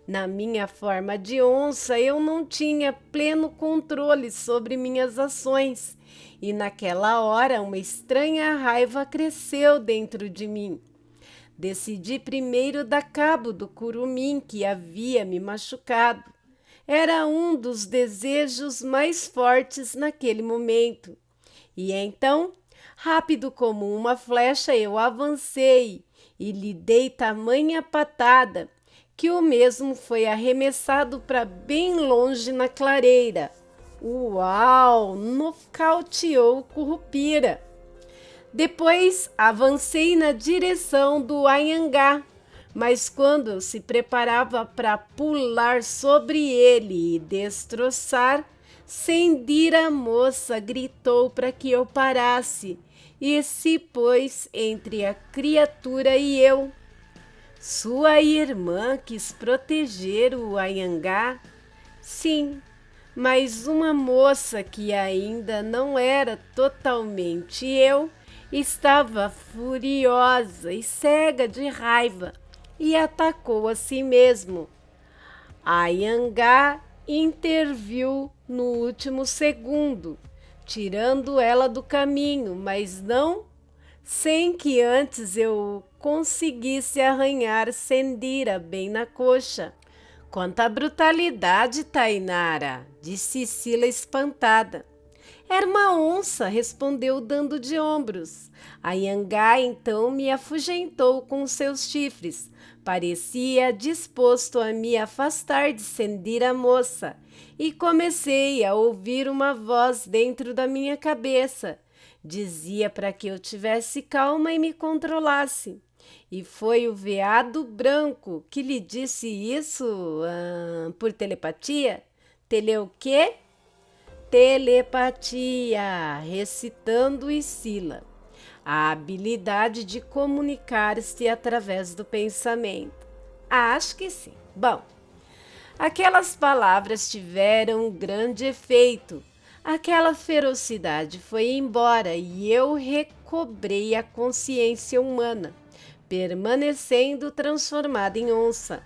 Na minha forma de onça, eu não tinha pleno controle sobre minhas ações, e naquela hora uma estranha raiva cresceu dentro de mim. Decidi primeiro dar cabo do curumim que havia me machucado. Era um dos desejos mais fortes naquele momento. E então, rápido como uma flecha, eu avancei e lhe dei tamanha patada que o mesmo foi arremessado para bem longe na clareira. Uau! Nocauteou Curupira. Depois avancei na direção do Anhangá, mas quando eu se preparava para pular sobre ele e destroçar, Sendira moça gritou para que eu parasse e se pôs entre a criatura e eu. Sua irmã quis proteger o Anhangá? Sim, mas uma moça que ainda não era totalmente eu estava furiosa e cega de raiva e atacou a si mesmo. A Anhangá interviu no último segundo, tirando ela do caminho, mas não sem que antes eu conseguisse arranhar Sendira bem na coxa. Quanta brutalidade, Tainara, disse Sila espantada. Era uma onça, respondeu dando de ombros. A Anhangá então me afugentou com seus chifres. Parecia disposto a me afastar de Sendira moça. E comecei a ouvir uma voz dentro da minha cabeça. Dizia para que eu tivesse calma e me controlasse. E foi o veado branco que lhe disse isso por telepatia? O quê? Telepatia, recitando Sila. A habilidade de comunicar-se através do pensamento. Acho que sim. Bom, aquelas palavras tiveram um grande efeito. Aquela ferocidade foi embora e eu recobrei a consciência humana, permanecendo transformada em onça.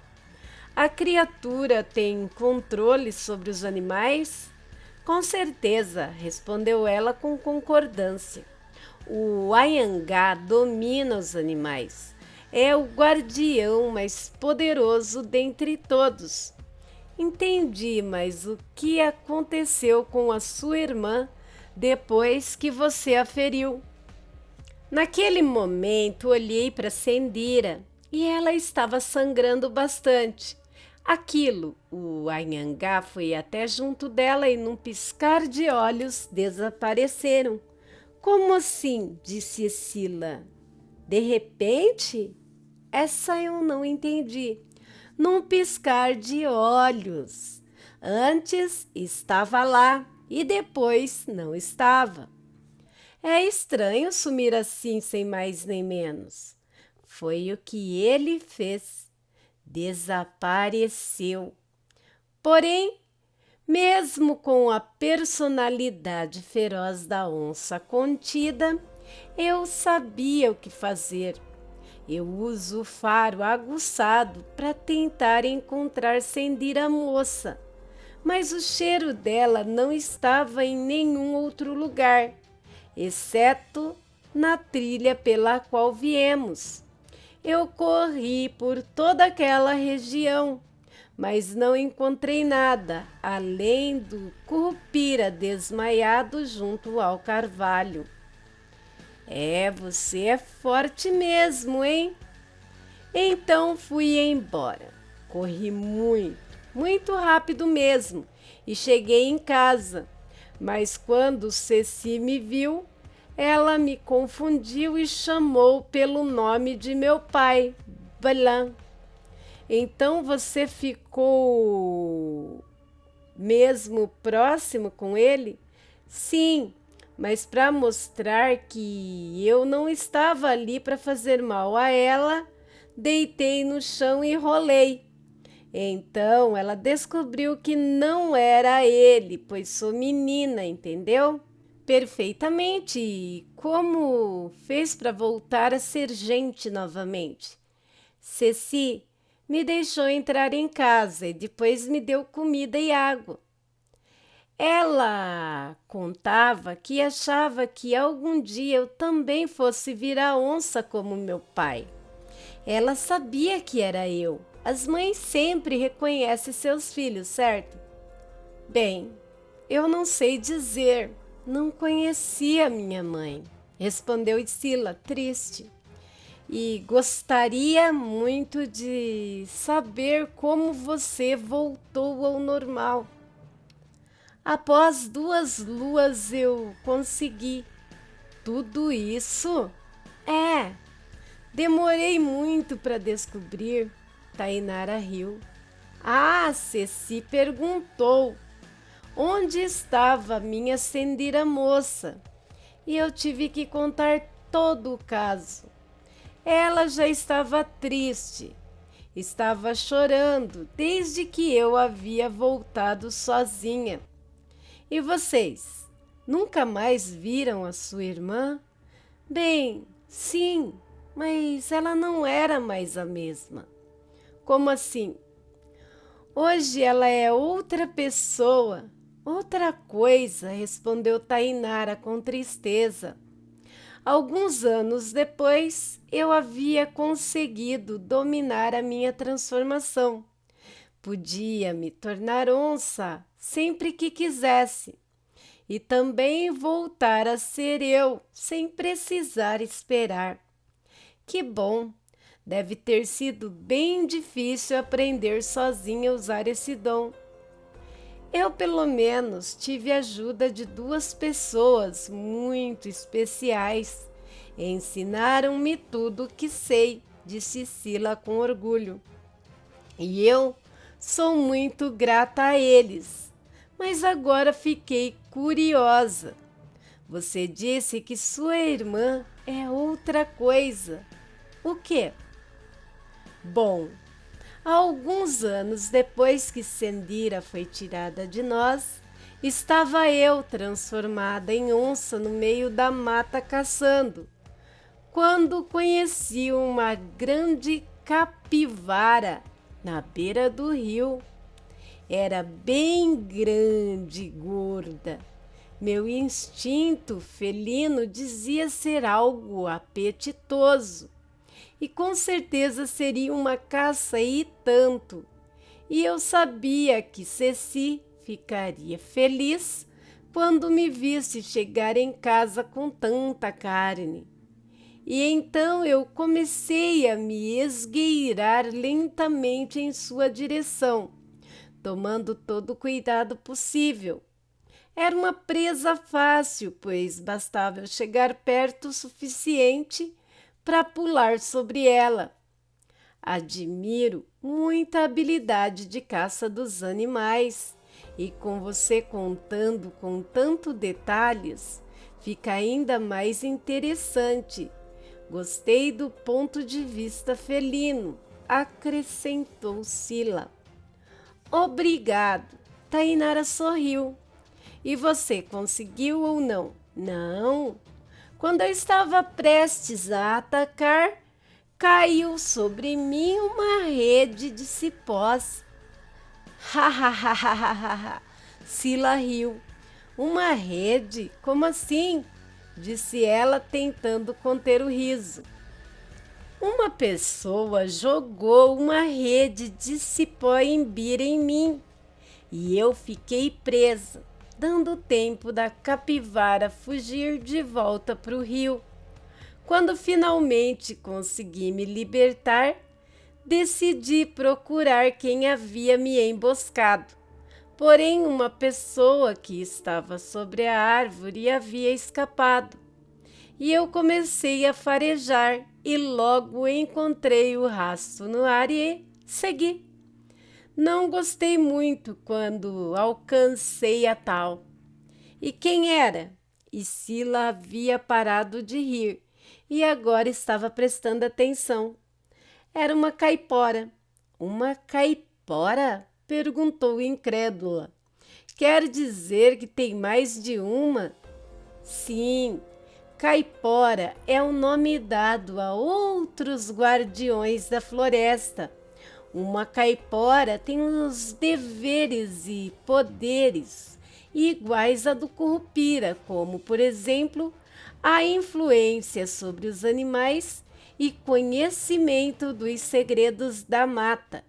A criatura tem controle sobre os animais? Com certeza, respondeu ela com concordância. O Anhangá domina os animais. É o guardião mais poderoso dentre todos. Entendi, mas o que aconteceu com a sua irmã depois que você a feriu? Naquele momento, olhei para Sendira e ela estava sangrando bastante. Aquilo, o Anhangá foi até junto dela e num piscar de olhos desapareceram. Como assim? Disse Sila. De repente? Essa eu não entendi. Num piscar de olhos. Antes estava lá e depois não estava. É estranho sumir assim sem mais nem menos. Foi o que ele fez. Desapareceu. Porém, mesmo com a personalidade feroz da onça contida, eu sabia o que fazer. Eu uso o faro aguçado para tentar encontrar Sendira moça, mas o cheiro dela não estava em nenhum outro lugar, exceto na trilha pela qual viemos. Eu corri por toda aquela região, mas não encontrei nada além do Curupira desmaiado junto ao carvalho. Você é forte mesmo, hein? Então fui embora. Corri muito rápido mesmo e cheguei em casa. Mas quando Ceci me viu, ela me confundiu e chamou pelo nome de meu pai, Balan. Então você ficou mesmo próximo com ele? Sim, mas para mostrar que eu não estava ali para fazer mal a ela, deitei no chão e rolei. Então ela descobriu que não era ele, pois sou menina, entendeu? Perfeitamente. E como fez para voltar a ser gente novamente? Ceci, me deixou entrar em casa e depois me deu comida e água. Ela contava que achava que algum dia eu também fosse virar onça como meu pai. Ela sabia que era eu. As mães sempre reconhecem seus filhos, certo? Bem, eu não sei dizer. Não conhecia minha mãe, respondeu Sila, triste. E gostaria muito de saber como você voltou ao normal. Após 2 luas eu consegui. Tudo isso? É. Demorei muito para descobrir. Tainara riu. Ah, Ceci perguntou onde estava minha sendira moça. E eu tive que contar todo o caso. Ela já estava triste. Estava chorando desde que eu havia voltado sozinha. E vocês, nunca mais viram a sua irmã? Bem, sim, mas ela não era mais a mesma. Como assim? Hoje ela é outra pessoa, outra coisa, respondeu Tainara com tristeza. Alguns anos depois, eu havia conseguido dominar a minha transformação. Podia me tornar onça sempre que quisesse e também voltar a ser eu sem precisar esperar. Que bom! Deve ter sido bem difícil aprender sozinha a usar esse dom. Eu, pelo menos, tive a ajuda de 2 pessoas muito especiais. Ensinaram-me tudo o que sei, disse Sila com orgulho. E eu sou muito grata a eles. Mas agora fiquei curiosa. Você disse que sua irmã é outra coisa. O quê? Bom, há alguns anos depois que Sendira foi tirada de nós, estava eu transformada em onça no meio da mata caçando, quando conheci uma grande capivara na beira do rio. Era bem grande e gorda. Meu instinto felino dizia ser algo apetitoso. E com certeza seria uma caça e tanto. E eu sabia que Ceci ficaria feliz quando me visse chegar em casa com tanta carne. E então eu comecei a me esgueirar lentamente em sua direção, tomando todo o cuidado possível. Era uma presa fácil, pois bastava eu chegar perto o suficiente para pular sobre ela. Admiro muita habilidade de caça dos animais e com você contando com tanto detalhes, fica ainda mais interessante. Gostei do ponto de vista felino, acrescentou Sila. Obrigado, Tainara sorriu. E você conseguiu ou não? Não. Quando eu estava prestes a atacar, caiu sobre mim uma rede de cipós. Ha! Sila riu. Uma rede? Como assim? Disse ela, tentando conter o riso. Uma pessoa jogou uma rede de cipó imbira em mim e eu fiquei presa, dando tempo da capivara fugir de volta para o rio. Quando finalmente consegui me libertar, decidi procurar quem havia me emboscado. Porém, uma pessoa que estava sobre a árvore havia escapado. E eu comecei a farejar e logo encontrei o rastro no ar e segui. Não gostei muito quando alcancei a tal. E quem era? E Sila havia parado de rir e agora estava prestando atenção. Era uma caipora. Uma caipora? Perguntou incrédula. Quer dizer que tem mais de uma? Sim, caipora é o nome dado a outros guardiões da floresta. Uma caipora tem os deveres e poderes iguais a do curupira, como, por exemplo, a influência sobre os animais e conhecimento dos segredos da mata.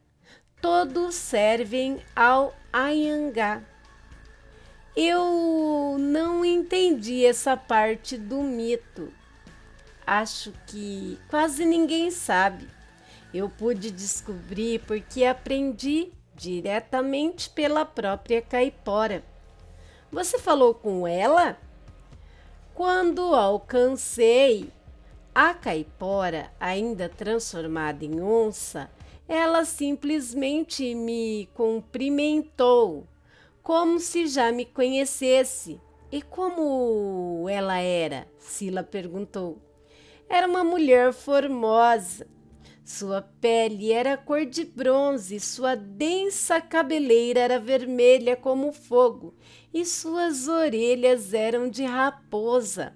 Todos servem ao Anhangá. Eu não entendi essa parte do mito. Acho que quase ninguém sabe. Eu pude descobrir porque aprendi diretamente pela própria caipora. Você falou com ela? Quando alcancei a caipora, ainda transformada em onça, ela simplesmente me cumprimentou, como se já me conhecesse. E como ela era? Sila perguntou. Era uma mulher formosa. Sua pele era cor de bronze, sua densa cabeleira era vermelha como fogo e suas orelhas eram de raposa.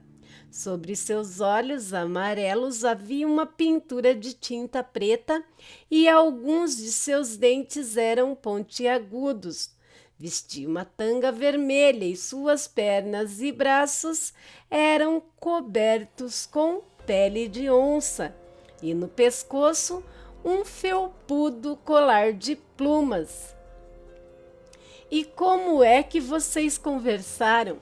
Sobre seus olhos amarelos havia uma pintura de tinta preta e alguns de seus dentes eram pontiagudos. Vestia uma tanga vermelha e suas pernas e braços eram cobertos com pele de onça. E no pescoço um felpudo colar de plumas. E como é que vocês conversaram?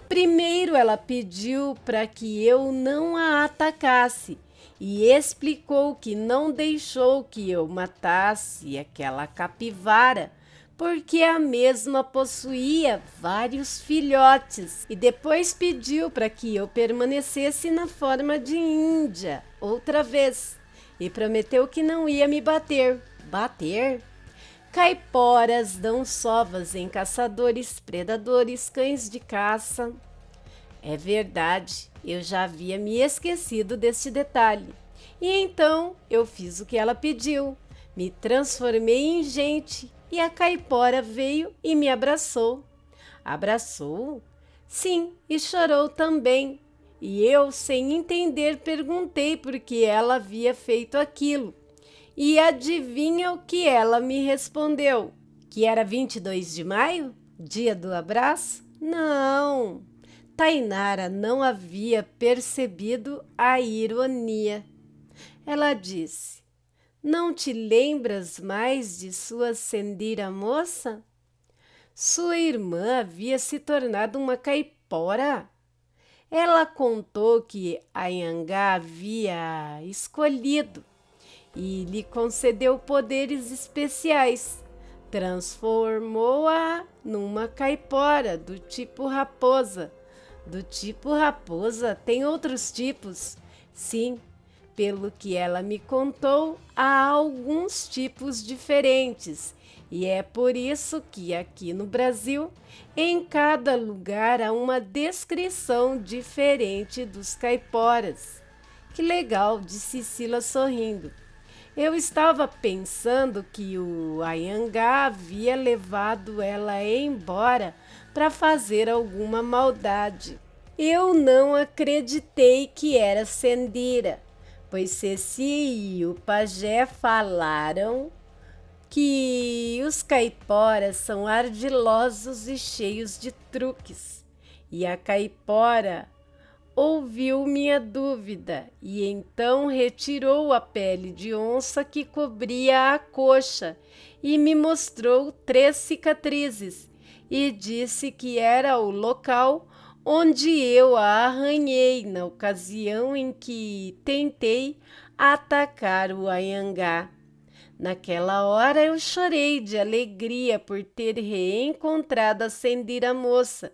Primeiro ela pediu para que eu não a atacasse e explicou que não deixou que eu matasse aquela capivara, porque a mesma possuía vários filhotes, e depois pediu para que eu permanecesse na forma de índia outra vez e prometeu que não ia me bater. Bater? Caiporas dão sovas em caçadores, predadores, cães de caça. É verdade, eu já havia me esquecido deste detalhe. E então eu fiz o que ela pediu, me transformei em gente e a caipora veio e me abraçou. Abraçou? Sim, e chorou também. E eu, sem entender, perguntei por que ela havia feito aquilo. E adivinha o que ela me respondeu? Que era 22 de maio? Dia do abraço? Não! Tainara não havia percebido a ironia. Ela disse: Não te lembras mais de sua sendira moça? Sua irmã havia se tornado uma caipora. Ela contou que Anhangá havia escolhido e lhe concedeu poderes especiais. Transformou-a numa caipora do tipo raposa. Do tipo raposa tem outros tipos? Sim, pelo que ela me contou, há alguns tipos diferentes. E é por isso que aqui no Brasil, em cada lugar há uma descrição diferente dos caiporas. Que legal, disse Sila sorrindo. Eu estava pensando que o Anhangá havia levado ela embora para fazer alguma maldade. Eu não acreditei que era Sendira, pois Ceci e o pajé falaram que os caiporas são ardilosos e cheios de truques. E a caipora ouviu minha dúvida e então retirou a pele de onça que cobria a coxa e me mostrou 3 cicatrizes e disse que era o local onde eu a arranhei na ocasião em que tentei atacar o Anhangá. Naquela hora eu chorei de alegria por ter reencontrado a Sendira moça.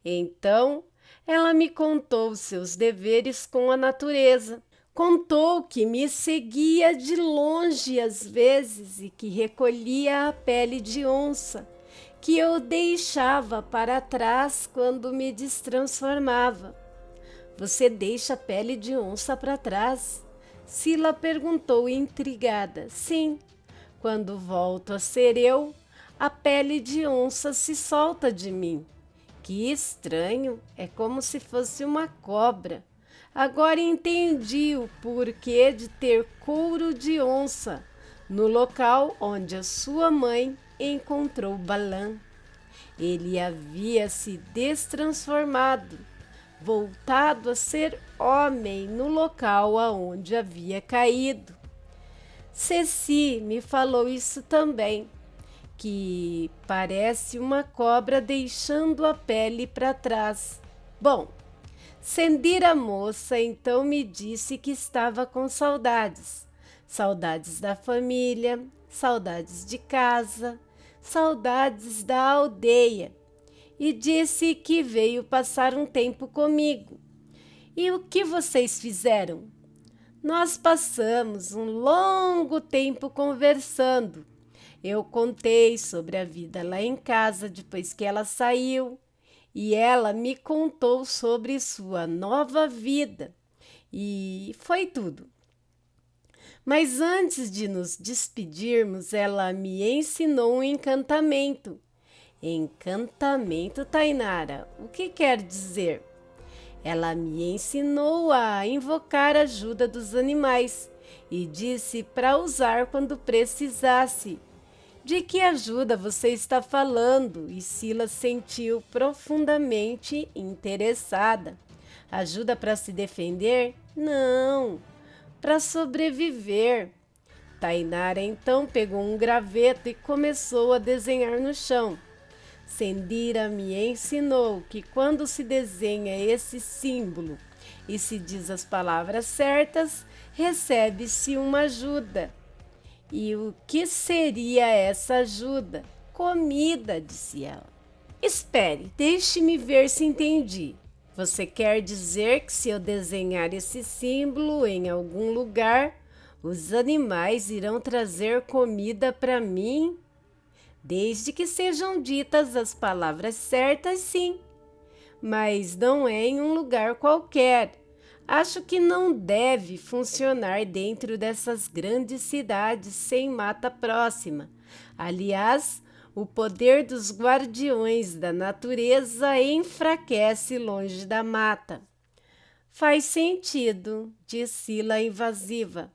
Então ela me contou seus deveres com a natureza. Contou que me seguia de longe às vezes e que recolhia a pele de onça, que eu deixava para trás quando me destransformava. Você deixa a pele de onça para trás? Sila perguntou intrigada. Sim, quando volto a ser eu, a pele de onça se solta de mim. Que estranho, é como se fosse uma cobra. Agora entendi o porquê de ter couro de onça. no local onde a sua mãe encontrou Balaão. Ele havia se destransformado, voltado a ser homem no local aonde havia caído. Ceci me falou isso também, que parece uma cobra deixando a pele para trás. Bom, Sendira moça então me disse que estava com saudades. Saudades da família, saudades de casa, saudades da aldeia. E disse que veio passar um tempo comigo. E o que vocês fizeram? Nós passamos um longo tempo conversando. Eu contei sobre a vida lá em casa depois que ela saiu. E ela me contou sobre sua nova vida. E foi tudo. Mas antes de nos despedirmos, ela me ensinou um encantamento. Encantamento, Tainara, o que quer dizer? Ela me ensinou a invocar a ajuda dos animais e disse para usar quando precisasse. De que ajuda você está falando? E Sila sentiu profundamente interessada. Ajuda para se defender? Não, para sobreviver. Tainara então pegou um graveto e começou a desenhar no chão. Sendira me ensinou que quando se desenha esse símbolo e se diz as palavras certas, recebe-se uma ajuda. E o que seria essa ajuda? Comida, disse ela. Espere, deixe-me ver se entendi. Você quer dizer que se eu desenhar esse símbolo em algum lugar, os animais irão trazer comida para mim? Desde que sejam ditas as palavras certas, sim. Mas não é em um lugar qualquer. Acho que não deve funcionar dentro dessas grandes cidades sem mata próxima. Aliás, o poder dos guardiões da natureza enfraquece longe da mata. Faz sentido, disse Sila invasiva.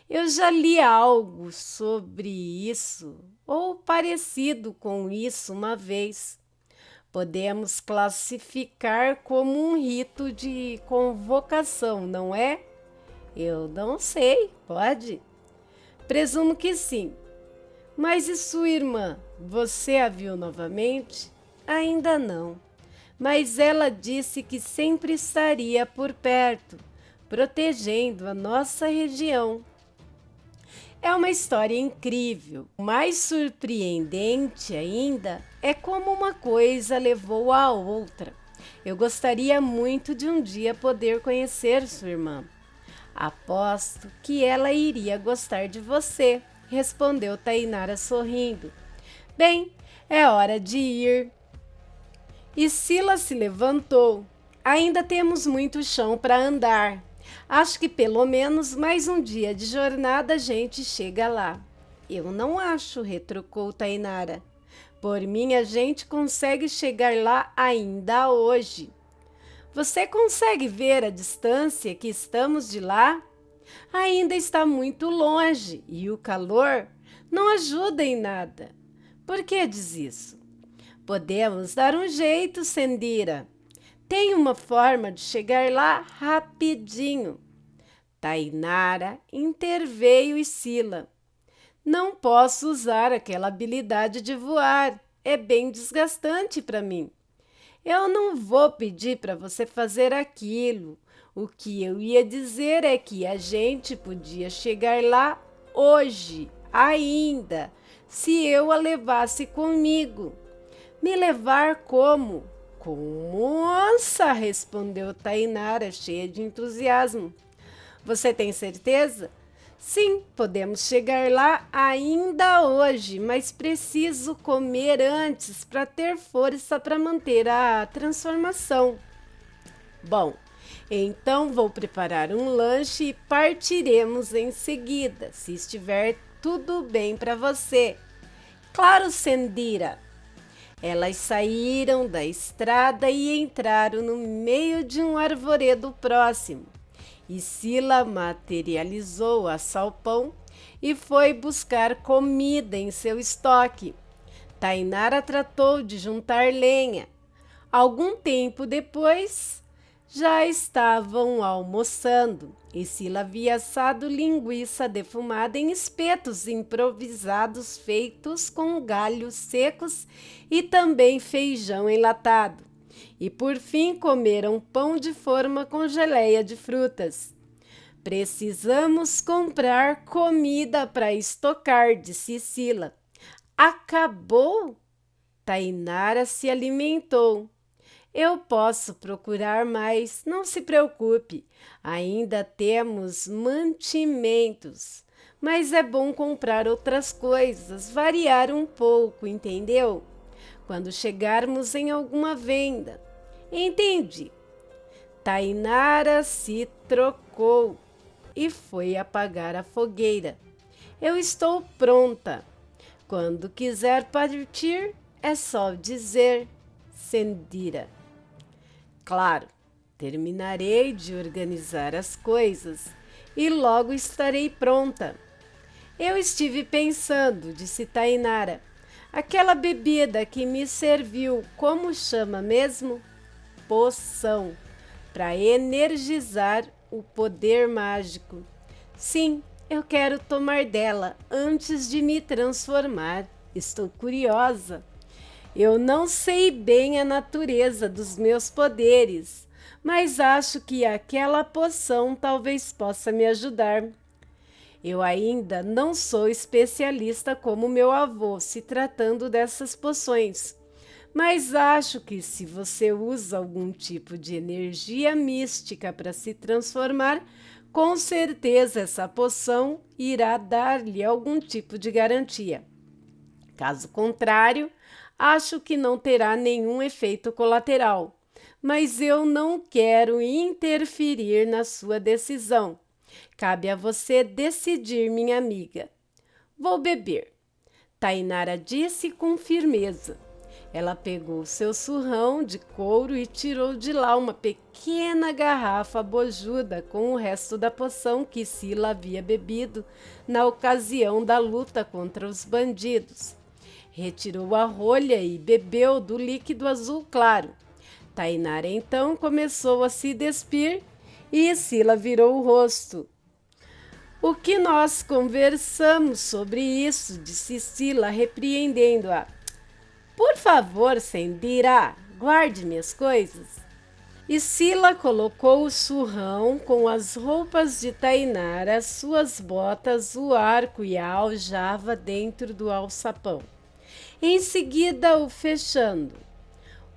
Eu já li algo sobre isso, ou parecido com isso uma vez. Podemos classificar como um rito de convocação, não é? Eu não sei, pode? Presumo que sim. Mas e sua irmã? Você a viu novamente? Ainda não. Mas ela disse que sempre estaria por perto, protegendo a nossa região. É uma história incrível. O mais surpreendente ainda é como uma coisa levou a outra. Eu gostaria muito de um dia poder conhecer sua irmã. Aposto que ela iria gostar de você, respondeu Tainara sorrindo. Bem, é hora de ir. E Sila se levantou. Ainda temos muito chão para andar. Acho que pelo menos mais um dia de jornada a gente chega lá. Eu não acho, retrucou Tainara. Por mim a gente consegue chegar lá ainda hoje. Você consegue ver a distância que estamos de lá? Ainda está muito longe e o calor não ajuda em nada. Por que diz isso? Podemos dar um jeito, Sendira. Tem uma forma de chegar lá rapidinho. Tainara interveio e Sila. Não posso usar aquela habilidade de voar. É bem desgastante para mim. Eu não vou pedir para você fazer aquilo. O que eu ia dizer é que a gente podia chegar lá hoje, ainda, se eu a levasse comigo. Me levar como? Com onça, respondeu Tainara, cheia de entusiasmo. Você tem certeza? Sim, podemos chegar lá ainda hoje, mas preciso comer antes para ter força para manter a transformação. Bom, então vou preparar um lanche e partiremos em seguida, se estiver tudo bem para você. Claro, Sendira. Elas saíram da estrada e entraram no meio de um arvoredo próximo. E Sila materializou a Salpão e foi buscar comida em seu estoque. Tainara tratou de juntar lenha. Algum tempo depois, já estavam almoçando e Sila havia assado linguiça defumada em espetos improvisados feitos com galhos secos e também feijão enlatado. E por fim comeram pão de forma com geleia de frutas. Precisamos comprar comida para estocar, disse Sila. Acabou? Tainara se alimentou. Eu posso procurar mais, não se preocupe. Ainda temos mantimentos. Mas é bom comprar outras coisas, variar um pouco, entendeu? Quando chegarmos em alguma venda. Entendi. Tainara se trocou e foi apagar a fogueira. Eu estou pronta. Quando quiser partir, é só dizer, Sendira. Claro, terminarei de organizar as coisas e logo estarei pronta. Eu estive pensando, disse Tainara. Aquela bebida que me serviu, como chama mesmo? Poção, para energizar o poder mágico. Sim, eu quero tomar dela antes de me transformar. Estou curiosa. Eu não sei bem a natureza dos meus poderes, mas acho que aquela poção talvez possa me ajudar. Eu ainda não sou especialista como meu avô, se tratando dessas poções, mas acho que se você usa algum tipo de energia mística para se transformar, com certeza essa poção irá dar-lhe algum tipo de garantia. Caso contrário, acho que não terá nenhum efeito colateral, mas eu não quero interferir na sua decisão. Cabe a você decidir, minha amiga. Vou beber, Tainara disse com firmeza. Ela pegou seu surrão de couro e tirou de lá uma pequena garrafa bojuda com o resto da poção que Sila havia bebido na ocasião da luta contra os bandidos. Retirou a rolha e bebeu do líquido azul claro. Tainara então começou a se despir e Sila virou o rosto. O que nós conversamos sobre isso, disse Sila, repreendendo-a. Por favor, Sendira, guarde minhas coisas. E Sila colocou o surrão com as roupas de Tainara, suas botas, o arco e a aljava dentro do alçapão. Em seguida, o fechando.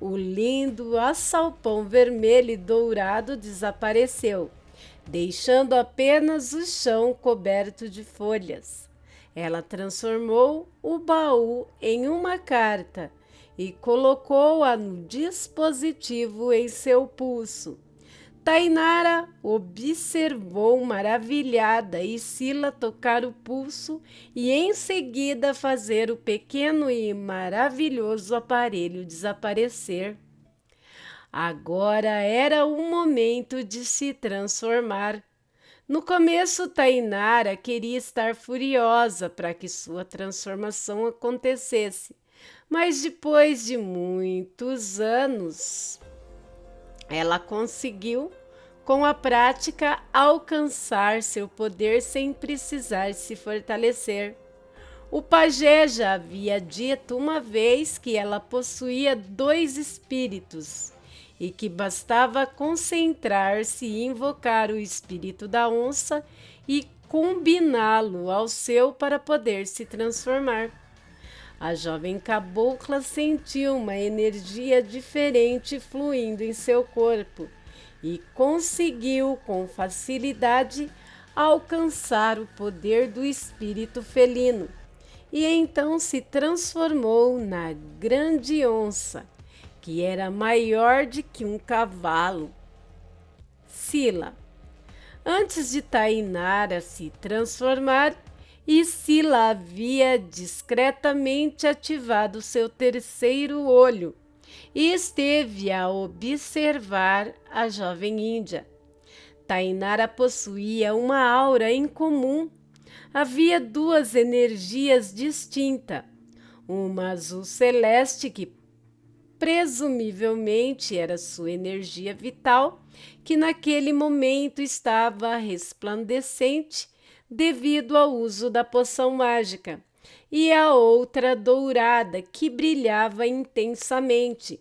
O lindo alçapão vermelho e dourado desapareceu, deixando apenas o chão coberto de folhas. Ela transformou o baú em uma carta e colocou-a no dispositivo em seu pulso. Tainara observou maravilhada e Sila tocar o pulso e em seguida fazer o pequeno e maravilhoso aparelho desaparecer. Agora era o momento de se transformar. No começo, Tainara queria estar furiosa para que sua transformação acontecesse, mas depois de muitos anos, ela conseguiu, com a prática, alcançar seu poder sem precisar se fortalecer. O pajé já havia dito uma vez que ela possuía 2 espíritos e que bastava concentrar-se e invocar o espírito da onça e combiná-lo ao seu para poder se transformar. A jovem cabocla sentiu uma energia diferente fluindo em seu corpo e conseguiu com facilidade alcançar o poder do espírito felino. E então se transformou na grande onça, que era maior do que um cavalo. Sila. Antes de Tainara se transformar, Sila havia discretamente ativado seu terceiro olho e esteve a observar a jovem índia. Tainara possuía uma aura incomum. havia duas energias distintas, uma azul celeste que presumivelmente era sua energia vital, que naquele momento estava resplandecente devido ao uso da poção mágica, e a outra dourada que brilhava intensamente.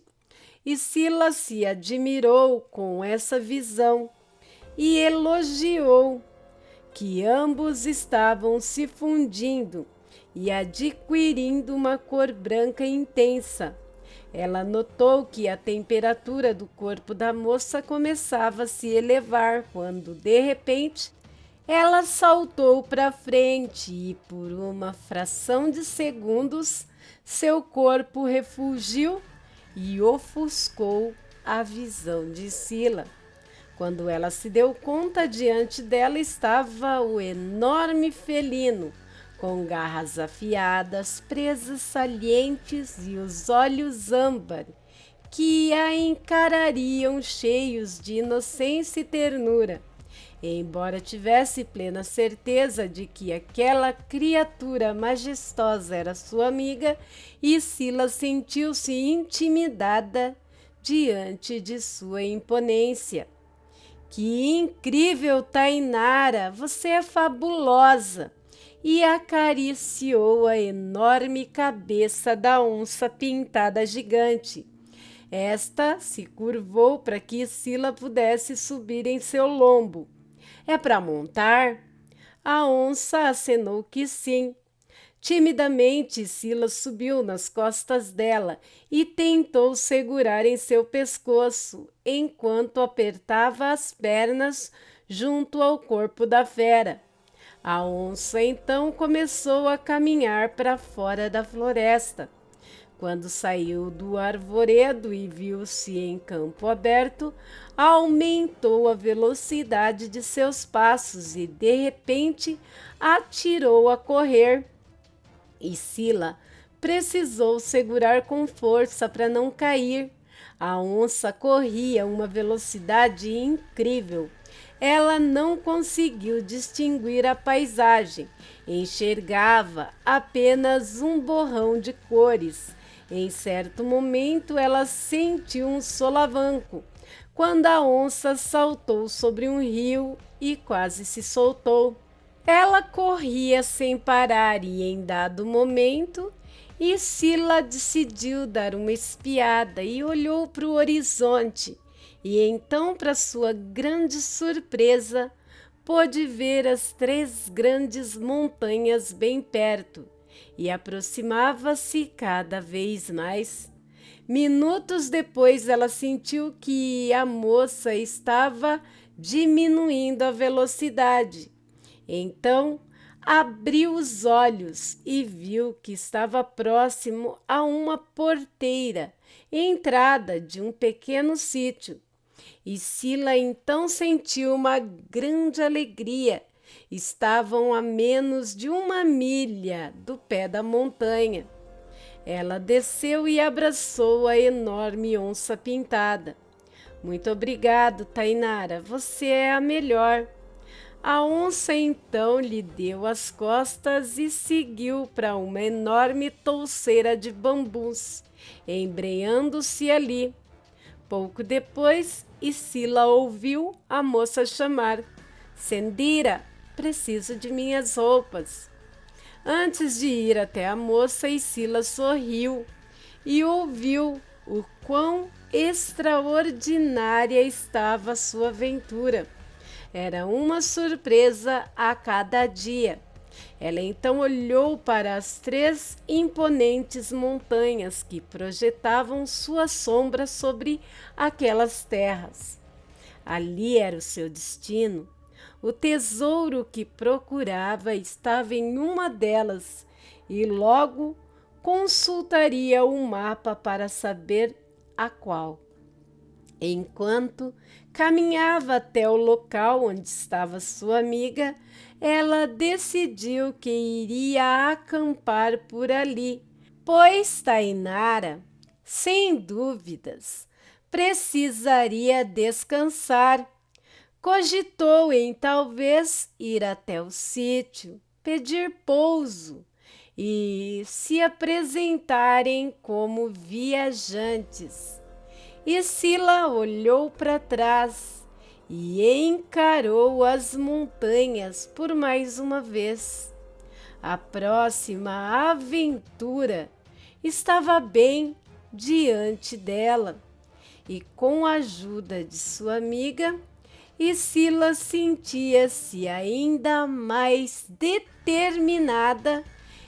E Sila se admirou com essa visão e elogiou que ambos estavam se fundindo e adquirindo uma cor branca intensa. Ela notou que a temperatura do corpo da moça começava a se elevar quando, de repente, ela saltou para frente e, por uma fração de segundos, seu corpo refulgiu e ofuscou a visão de Sila. Quando ela se deu conta, diante dela estava o enorme felino, com garras afiadas, presas salientes e os olhos âmbar, que a encarariam cheios de inocência e ternura. Embora tivesse plena certeza de que aquela criatura majestosa era sua amiga, Sila sentiu-se intimidada diante de sua imponência. Que incrível, Tainara! Você é fabulosa! E acariciou a enorme cabeça da onça pintada gigante. Esta se curvou para que Sila pudesse subir em seu lombo. É para montar? A onça acenou que sim. Timidamente, Sila subiu nas costas dela e tentou segurar em seu pescoço, enquanto apertava as pernas junto ao corpo da fera. A onça então começou a caminhar para fora da floresta. Quando saiu do arvoredo e viu-se em campo aberto, aumentou a velocidade de seus passos e, de repente, atirou a correr. E Sila precisou segurar com força para não cair. A onça corria a uma velocidade incrível. Ela não conseguiu distinguir a paisagem, enxergava apenas um borrão de cores. Em certo momento, ela sentiu um solavanco, quando a onça saltou sobre um rio e quase se soltou. Ela corria sem parar e, em dado momento, Sila decidiu dar uma espiada e olhou para o horizonte. E então, para sua grande surpresa, pôde ver as 3 grandes montanhas bem perto e aproximava-se cada vez mais. Minutos depois, ela sentiu que a moça estava diminuindo a velocidade. Então, abriu os olhos e viu que estava próximo a uma porteira, entrada de um pequeno sítio. E Sila então sentiu uma grande alegria. Estavam a menos de 1 milha do pé da montanha. Ela desceu e abraçou a enorme onça pintada. Muito obrigado, Tainara, você é a melhor. A onça então lhe deu as costas e seguiu para uma enorme touceira de bambus, embrenhando-se ali. Pouco depois, Sila ouviu a moça chamar: Sendira, preciso de minhas roupas. Antes de ir até a moça, Sila sorriu e ouviu o quão extraordinária estava a sua aventura. Era uma surpresa a cada dia. Ela então olhou para as 3 imponentes montanhas que projetavam sua sombra sobre aquelas terras. Ali era o seu destino. O tesouro que procurava estava em uma delas e logo consultaria o mapa para saber a qual. Enquanto caminhava até o local onde estava sua amiga, ela decidiu que iria acampar por ali, pois Tainara, sem dúvidas, precisaria descansar. Cogitou em talvez ir até o sítio, pedir pouso e se apresentarem como viajantes. E Sila olhou para trás e encarou as montanhas por mais uma vez. A próxima aventura estava bem diante dela, e com a ajuda de sua amiga, Sila sentia-se ainda mais determinada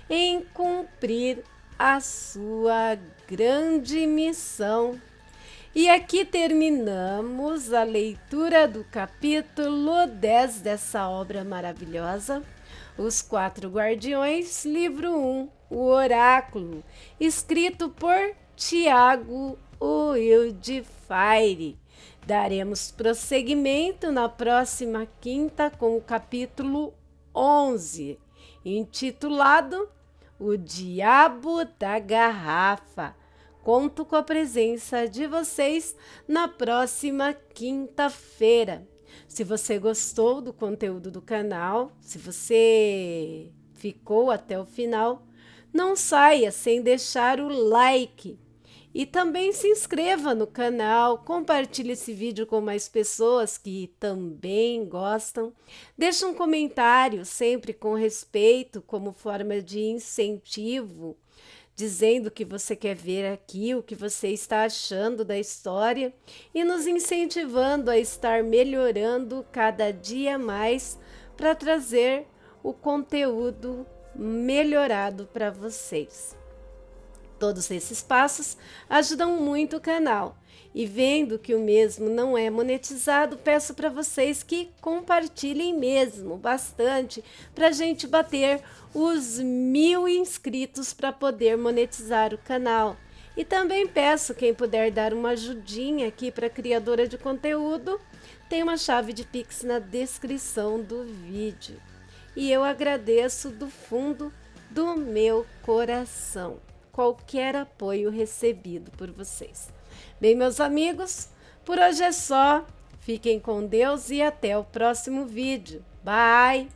em cumprir a sua grande missão. E aqui terminamos a leitura do capítulo 10 dessa obra maravilhosa, Os Quatro Guardiões, livro 1, O Oráculo, escrito por Tiago Wildfire. Daremos prosseguimento na próxima quinta com o capítulo 11, intitulado O Diabo da Garrafa. Conto com a presença de vocês na próxima quinta-feira. Se você gostou do conteúdo do canal, se você ficou até o final, não saia sem deixar o like. E também se inscreva no canal, compartilhe esse vídeo com mais pessoas que também gostam. Deixe um comentário sempre com respeito, como forma de incentivo, dizendo o que você quer ver aqui, o que você está achando da história e nos incentivando a estar melhorando cada dia mais para trazer o conteúdo melhorado para vocês. Todos esses passos ajudam muito o canal. E vendo que o mesmo não é monetizado, peço para vocês que compartilhem mesmo bastante para a gente bater os 1000 inscritos para poder monetizar o canal. E também peço quem puder dar uma ajudinha aqui para a criadora de conteúdo, tem uma chave de Pix na descrição do vídeo. E eu agradeço do fundo do meu coração qualquer apoio recebido por vocês. Bem, meus amigos, por hoje é só. Fiquem com Deus e até o próximo vídeo. Bye!